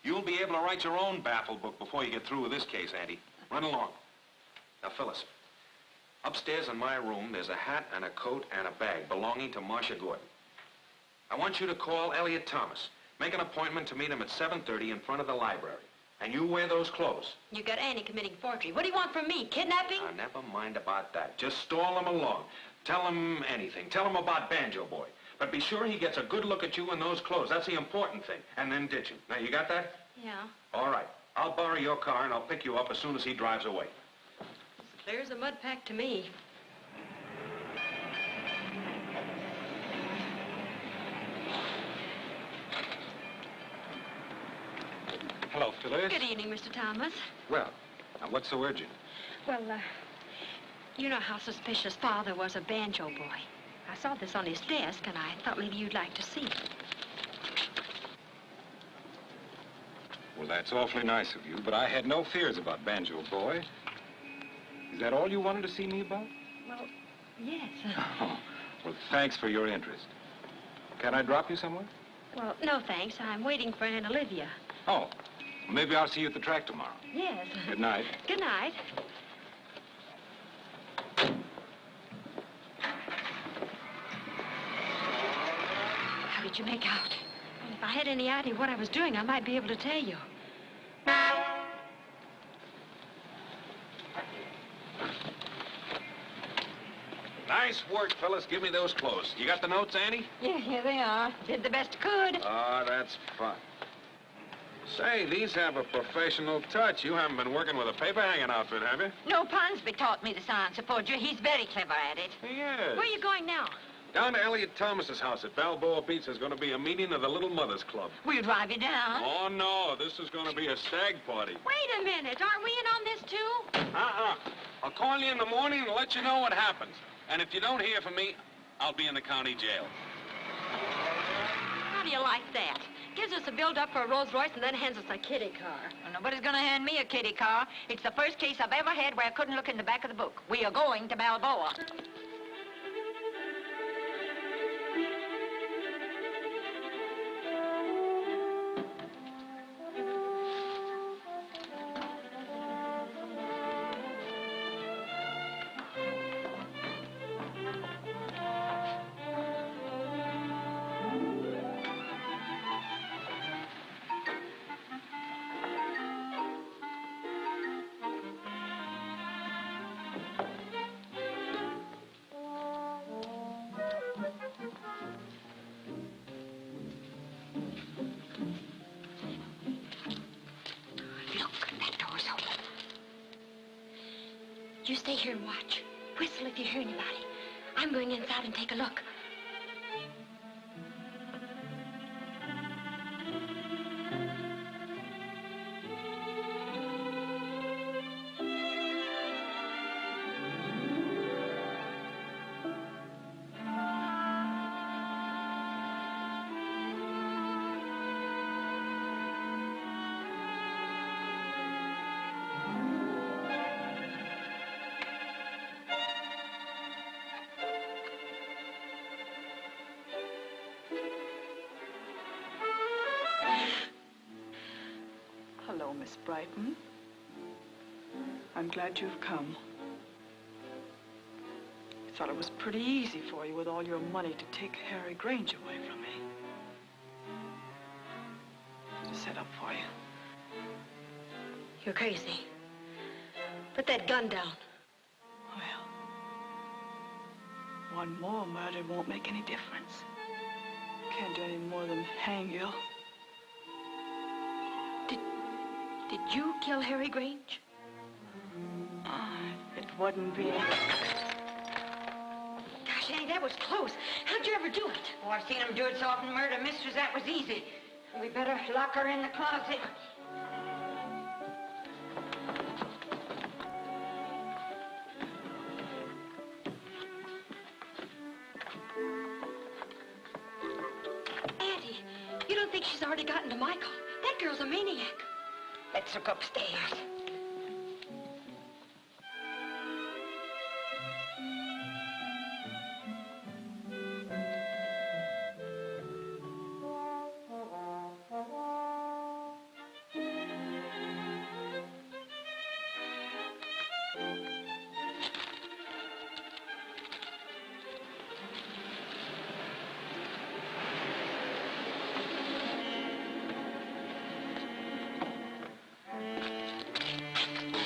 You'll be able to write your own baffle book before you get through with this case, Auntie. Run along. Now, Phyllis, upstairs in my room, there's a hat and a coat and a bag belonging to Marcia Gordon. I want you to call Elliot Thomas. Make an appointment to meet him at 7:30 in front of the library. And you wear those clothes. You got Annie committing forgery. What do you want from me? Kidnapping? Now, never mind about that. Just stall him along. Tell him anything. Tell him about Banjo Boy. But be sure he gets a good look at you in those clothes. That's the important thing. And then ditch him. Now, you got that? Yeah. All right. I'll borrow your car and I'll pick you up as soon as he drives away. It's clear as a mud pack to me. Hello, Phyllis. Good evening, Mr. Thomas. Well, now what's so urgent? Well, you know how suspicious Father was a banjo boy. I saw this on his desk, and I thought maybe you'd like to see it. Well, that's awfully nice of you, but I had no fears about Banjo Boy. Is that all you wanted to see me about? Well, yes. Oh, well, thanks for your interest. Can I drop you somewhere? Well, no, thanks. I'm waiting for Aunt Olivia. Oh, well, maybe I'll see you at the track tomorrow. Yes. Good night. Good night. How did you make out? If I had any idea what I was doing, I might be able to tell you. Nice work, fellas. Give me those clothes. You got the notes, Annie? Yeah, here they are. Did the best I could. Oh, that's fun. Say, these have a professional touch. You haven't been working with a paper hanging outfit, have you? No, Ponsby taught me the science of forgery. He's very clever at it. He is. Where are you going now? Down to Elliot Thomas's house at Balboa Beach. There's going to be a meeting of the Little Mothers Club. We'll drive you down. Oh, no. This is going to be a stag party. Wait a minute. Aren't we in on this, too? I'll call you in the morning and let you know what happens. And if you don't hear from me, I'll be in the county jail. How do you like that? Gives us a build-up for a Rolls Royce and then hands us a kiddie car. Well, nobody's going to hand me a kiddie car. It's the first case I've ever had where I couldn't look in the back of the book. We are going to Balboa. You stay here and watch. Whistle if you hear anybody. I'm going inside and take a look. Hello, Miss Brighton. I'm glad you've come. I thought it was pretty easy for you with all your money to take Harry Grange away from me. Set up for you. You're crazy. Put that gun down. Well, one more murder won't make any difference. Can't do any more than hang you. Did you kill Harry Grange? It wouldn't be. Gosh, Annie, that was close. How'd you ever do it? Oh, I've seen him do it so often, murder mistress, that was easy. We better lock her in the closet. Auntie, you don't think she's already gotten to Michael? That girl's a maniac. Let's look upstairs.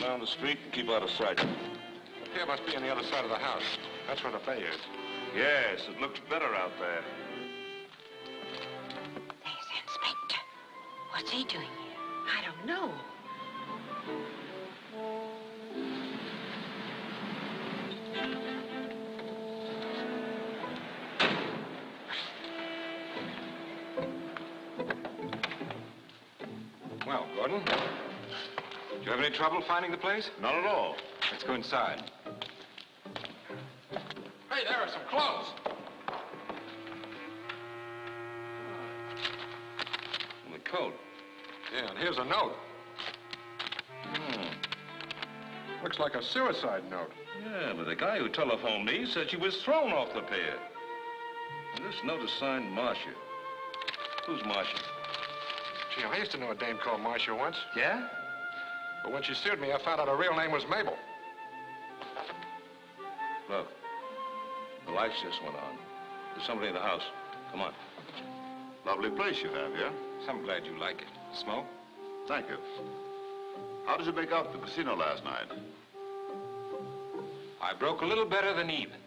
Down the street and keep out of sight. Here must be on the other side of the house. That's where the bay is. Yes, it looks better out there. There's the inspector. What's he doing here? I don't know. Well, go Gordon, did you have any trouble finding the place? Not at all. Let's go inside. Hey, there are some clothes. And the coat. Yeah, and here's a note. Looks like a suicide note. Yeah, but the guy who telephoned me said she was thrown off the pier. And this note is signed Marcia. Who's Marcia? Gee, I used to know a dame called Marcia once. Yeah? But when she sued me, I found out her real name was Mabel. Look, the lights just went on. There's somebody in the house. Come on. Lovely place you have here. I'm glad you like it. Smoke? Thank you. How did you make out at the casino last night? I broke a little better than even.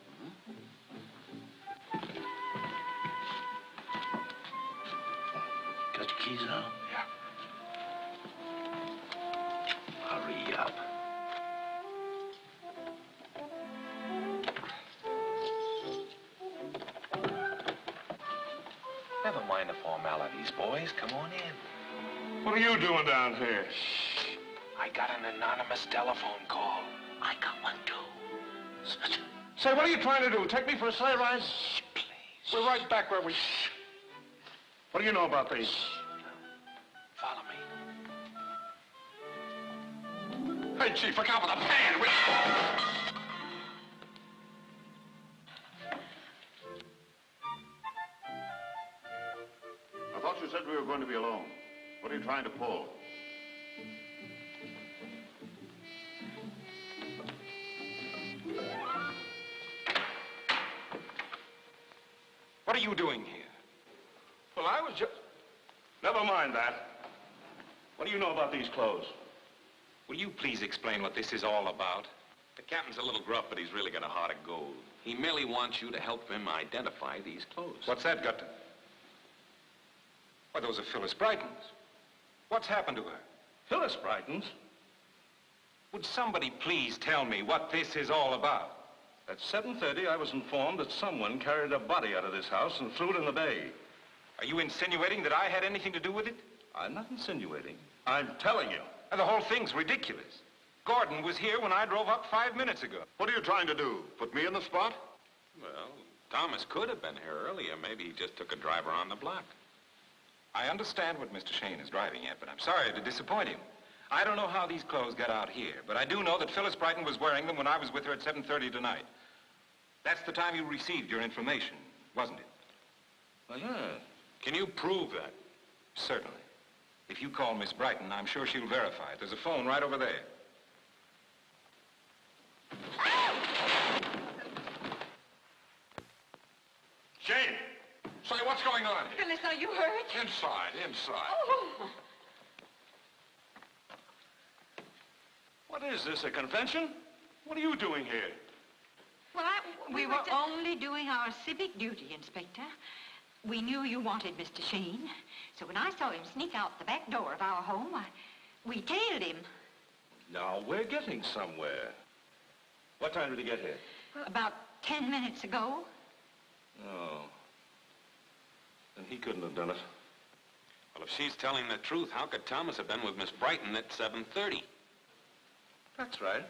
Got your keys out? Yeah. Hurry up. Never mind the formalities, boys. Come on in. What are you doing down here? Shh. I got an anonymous telephone call. I got one, too. Say, what are you trying to do? Take me for a sleigh ride? Shh, please. We're right back where we... What do you know about these? Follow me. Hey, Chief, look out for the pan! I thought you said we were going to be alone. What are you trying to pull? What are you doing here? Well, I was just... Never mind that. What do you know about these clothes? Will you please explain what this is all about? The captain's a little gruff, but he's really got a heart of gold. He merely wants you to help him identify these clothes. What's that got to... Why, those are Phyllis Brighton's. What's happened to her? Phyllis Brighton's? Would somebody please tell me what this is all about? At 7:30, I was informed that someone carried a body out of this house and threw it in the bay. Are you insinuating that I had anything to do with it? I'm not insinuating. I'm telling you. And the whole thing's ridiculous. Gordon was here when I drove up 5 minutes ago. What are you trying to do? Put me in the spot? Well, Thomas could have been here earlier. Maybe he just took a drive around the block. I understand what Mr. Shayne is driving at, but I'm sorry to disappoint him. I don't know how these clothes got out here, but I do know that Phyllis Brighton was wearing them when I was with her at 7:30 tonight. That's the time you received your information, wasn't it? Well, yeah. Can you prove that? Certainly. If you call Miss Brighton, I'm sure she'll verify it. There's a phone right over there. Shayne! Say, what's going on here? Phyllis, are you hurt? Inside. Oh. What is this, a convention? What are you doing here? Well, we were only doing our civic duty, Inspector. We knew you wanted Mr. Shayne, so when I saw him sneak out the back door of our home, we tailed him. Now, we're getting somewhere. What time did he get here? About 10 minutes ago. Oh. Then he couldn't have done it. Well, if she's telling the truth, how could Thomas have been with Miss Brighton at 7:30? That's right.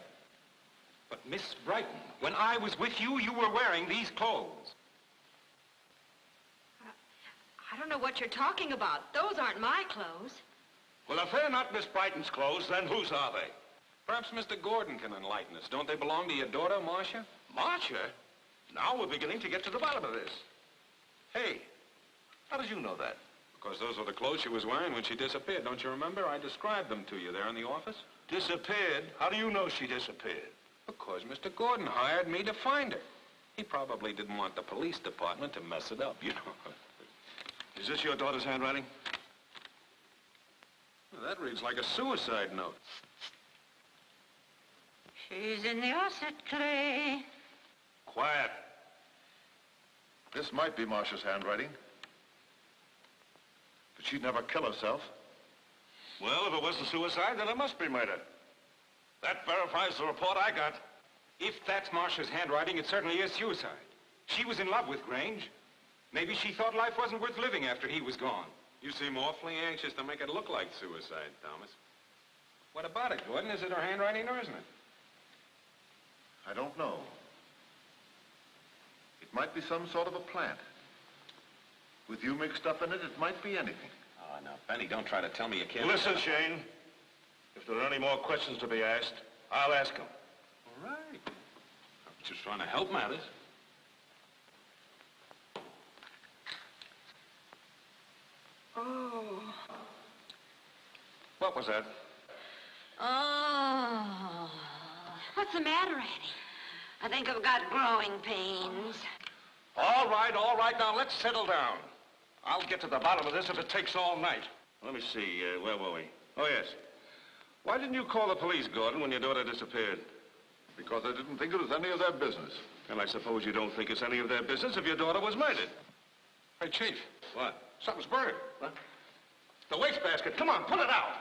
But Miss Brighton, when I was with you, you were wearing these clothes. I don't know what you're talking about. Those aren't my clothes. Well, if they're not Miss Brighton's clothes, then whose are they? Perhaps Mr. Gordon can enlighten us. Don't they belong to your daughter, Marcia? Marcia? Now we're beginning to get to the bottom of this. Hey, how did you know that? Because those were the clothes she was wearing when she disappeared. Don't you remember? I described them to you there in the office. Disappeared? How do you know she disappeared? Because Mr. Gordon hired me to find her. He probably didn't want the police department to mess it up, you know. Is this your daughter's handwriting? Well, that reads like a suicide note. She's in the Osset, Clay. Quiet. This might be Marcia's handwriting. But she'd never kill herself. Well, if it wasn't suicide, then it must be murder. That verifies the report I got. If that's Marcia's handwriting, it certainly is suicide. She was in love with Grange. Maybe she thought life wasn't worth living after he was gone. You seem awfully anxious to make it look like suicide, Thomas. What about it, Gordon? Is it her handwriting or isn't it? I don't know. It might be some sort of a plant. With you mixed up in it, it might be anything. Oh, now, Benny, don't try to tell me you can't... Listen, Shayne. If there are any more questions to be asked, I'll ask them. All right. I'm just trying to help matters. Oh. What was that? Oh. What's the matter, Annie? I think I've got growing pains. All right. Now, let's settle down. I'll get to the bottom of this if it takes all night. Let me see. Where were we? Oh, yes. Why didn't you call the police, Gordon, when your daughter disappeared? Because I didn't think it was any of their business. And I suppose you don't think it's any of their business if your daughter was murdered. Hey, Chief. What? Something's burning. What? The wastebasket. Come on, pull it out.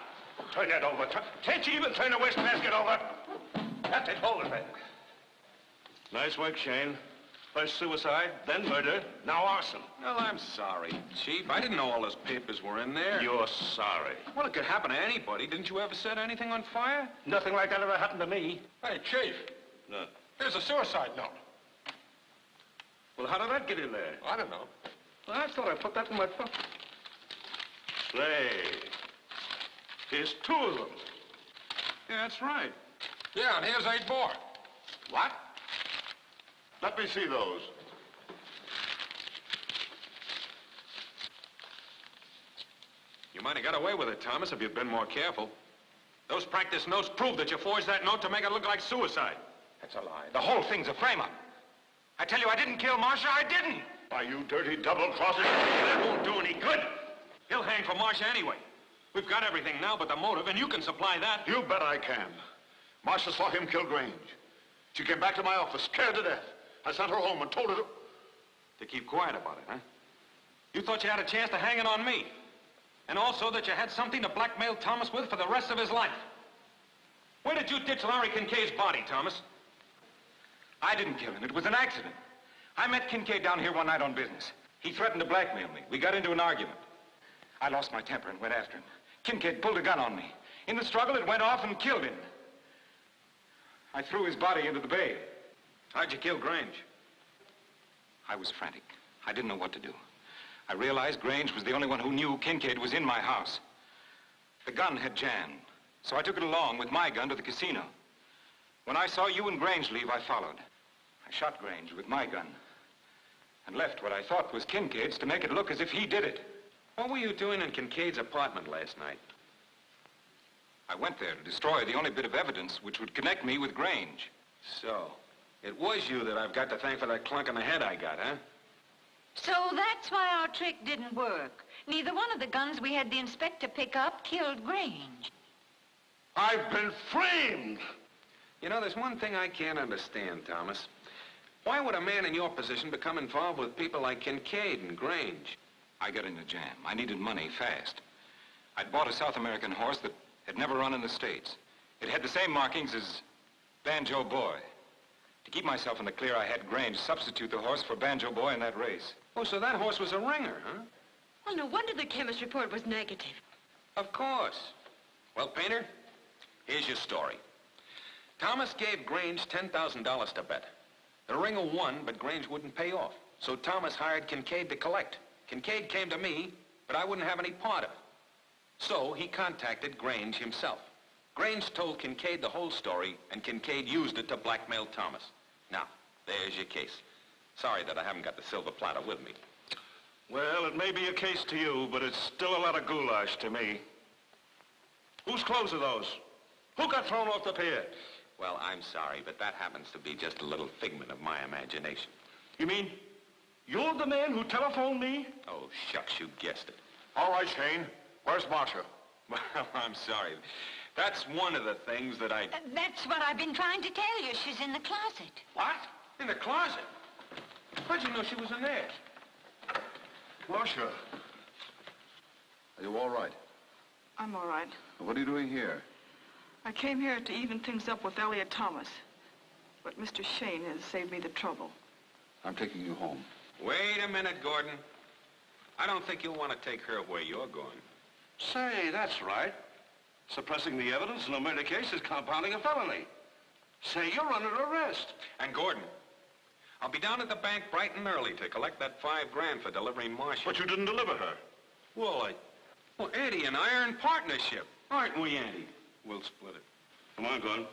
Turn that over. Can't you even turn the wastebasket over? That's it. Hold it then. Nice work, Shayne. First suicide, then murder, now arson. Well, I'm sorry, Chief. I didn't know all those papers were in there. You're sorry. Well, it could happen to anybody. Didn't you ever set anything on fire? Nothing like that ever happened to me. Hey, Chief. No. Here's a suicide note. Well, how did that get in there? I don't know. Well, I thought I put that in my pocket. Say, here's 2 of them. Yeah, that's right. Yeah, and here's 8 more. What? Let me see those. You might have got away with it, Thomas, if you'd been more careful. Those practice notes prove that you forged that note to make it look like suicide. That's a lie. The whole thing's a frame-up. I tell you, I didn't kill Marcia. I didn't. Why, you dirty double-crosser. That won't do any good. He'll hang for Marcia anyway. We've got everything now but the motive, and you can supply that. You bet I can. Marcia saw him kill Grange. She came back to my office, scared to death. I sent her home and told her to keep quiet about it, huh? You thought you had a chance to hang it on me. And also that you had something to blackmail Thomas with for the rest of his life. Where did you ditch Larry Kincaid's body, Thomas? I didn't kill him. It was an accident. I met Kincaid down here one night on business. He threatened to blackmail me. We got into an argument. I lost my temper and went after him. Kincaid pulled a gun on me. In the struggle, it went off and killed him. I threw his body into the bay. How'd you kill Grange? I was frantic. I didn't know what to do. I realized Grange was the only one who knew Kincaid was in my house. The gun had jammed, so I took it along with my gun to the casino. When I saw you and Grange leave, I followed. I shot Grange with my gun and left what I thought was Kincaid's to make it look as if he did it. What were you doing in Kincaid's apartment last night? I went there to destroy the only bit of evidence which would connect me with Grange. So, it was you that I've got to thank for that clunk in the head I got, huh? So that's why our trick didn't work. Neither one of the guns we had the inspector pick up killed Grange. I've been framed! You know, there's one thing I can't understand, Thomas. Why would a man in your position become involved with people like Kincaid and Grange? I got in a jam. I needed money fast. I'd bought a South American horse that had never run in the States. It had the same markings as Banjo Boy. To keep myself in the clear, I had Grange substitute the horse for Banjo Boy in that race. Oh, so that horse was a ringer, huh? Well, no wonder the chemist's report was negative. Of course. Well, Painter, here's your story. Thomas gave Grange $10,000 to bet. The ringer won, but Grange wouldn't pay off. So Thomas hired Kincaid to collect. Kincaid came to me, but I wouldn't have any part of it. So he contacted Grange himself. Grange told Kincaid the whole story, and Kincaid used it to blackmail Thomas. Now, there's your case. Sorry that I haven't got the silver platter with me. Well, it may be a case to you, but it's still a lot of goulash to me. Whose clothes are those? Who got thrown off the pier? Well, I'm sorry, but that happens to be just a little figment of my imagination. You mean you're the man who telephoned me? Oh, shucks, you guessed it. All right, Shayne. Where's Marcia? Well, I'm sorry. That's one of the things that I... That's what I've been trying to tell you. She's in the closet. What? In the closet? How'd you know she was in there? Marcia. Are you all right? I'm all right. What are you doing here? I came here to even things up with Elliot Thomas. But Mr. Shayne has saved me the trouble. I'm taking you home. Wait a minute, Gordon. I don't think you'll want to take her where you're going. Say, that's right. Suppressing the evidence in a murder case is compounding a felony. Say, you're under arrest. And Gordon, I'll be down at the bank bright and early to collect that $5 grand for delivering Marcia. But you didn't deliver her. Well, Eddie and I are in partnership, aren't we, Eddie? We'll split it. Come on, Gordon.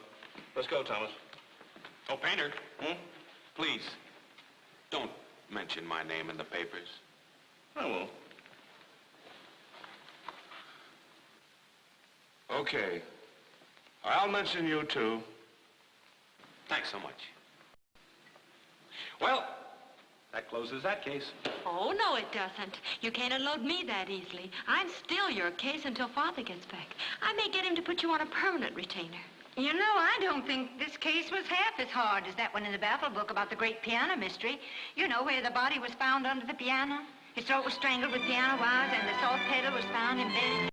Let's go, Thomas. Oh, Painter. Please, don't mention my name in the papers. I won't. Okay. I'll mention you, too. Thanks so much. Well, that closes that case. Oh, no, it doesn't. You can't unload me that easily. I'm still your case until Father gets back. I may get him to put you on a permanent retainer. You know, I don't think this case was half as hard as that one in the Battle book about the great piano mystery. You know, where the body was found under the piano. His throat was strangled with piano wires and the salt pedal was found embedded.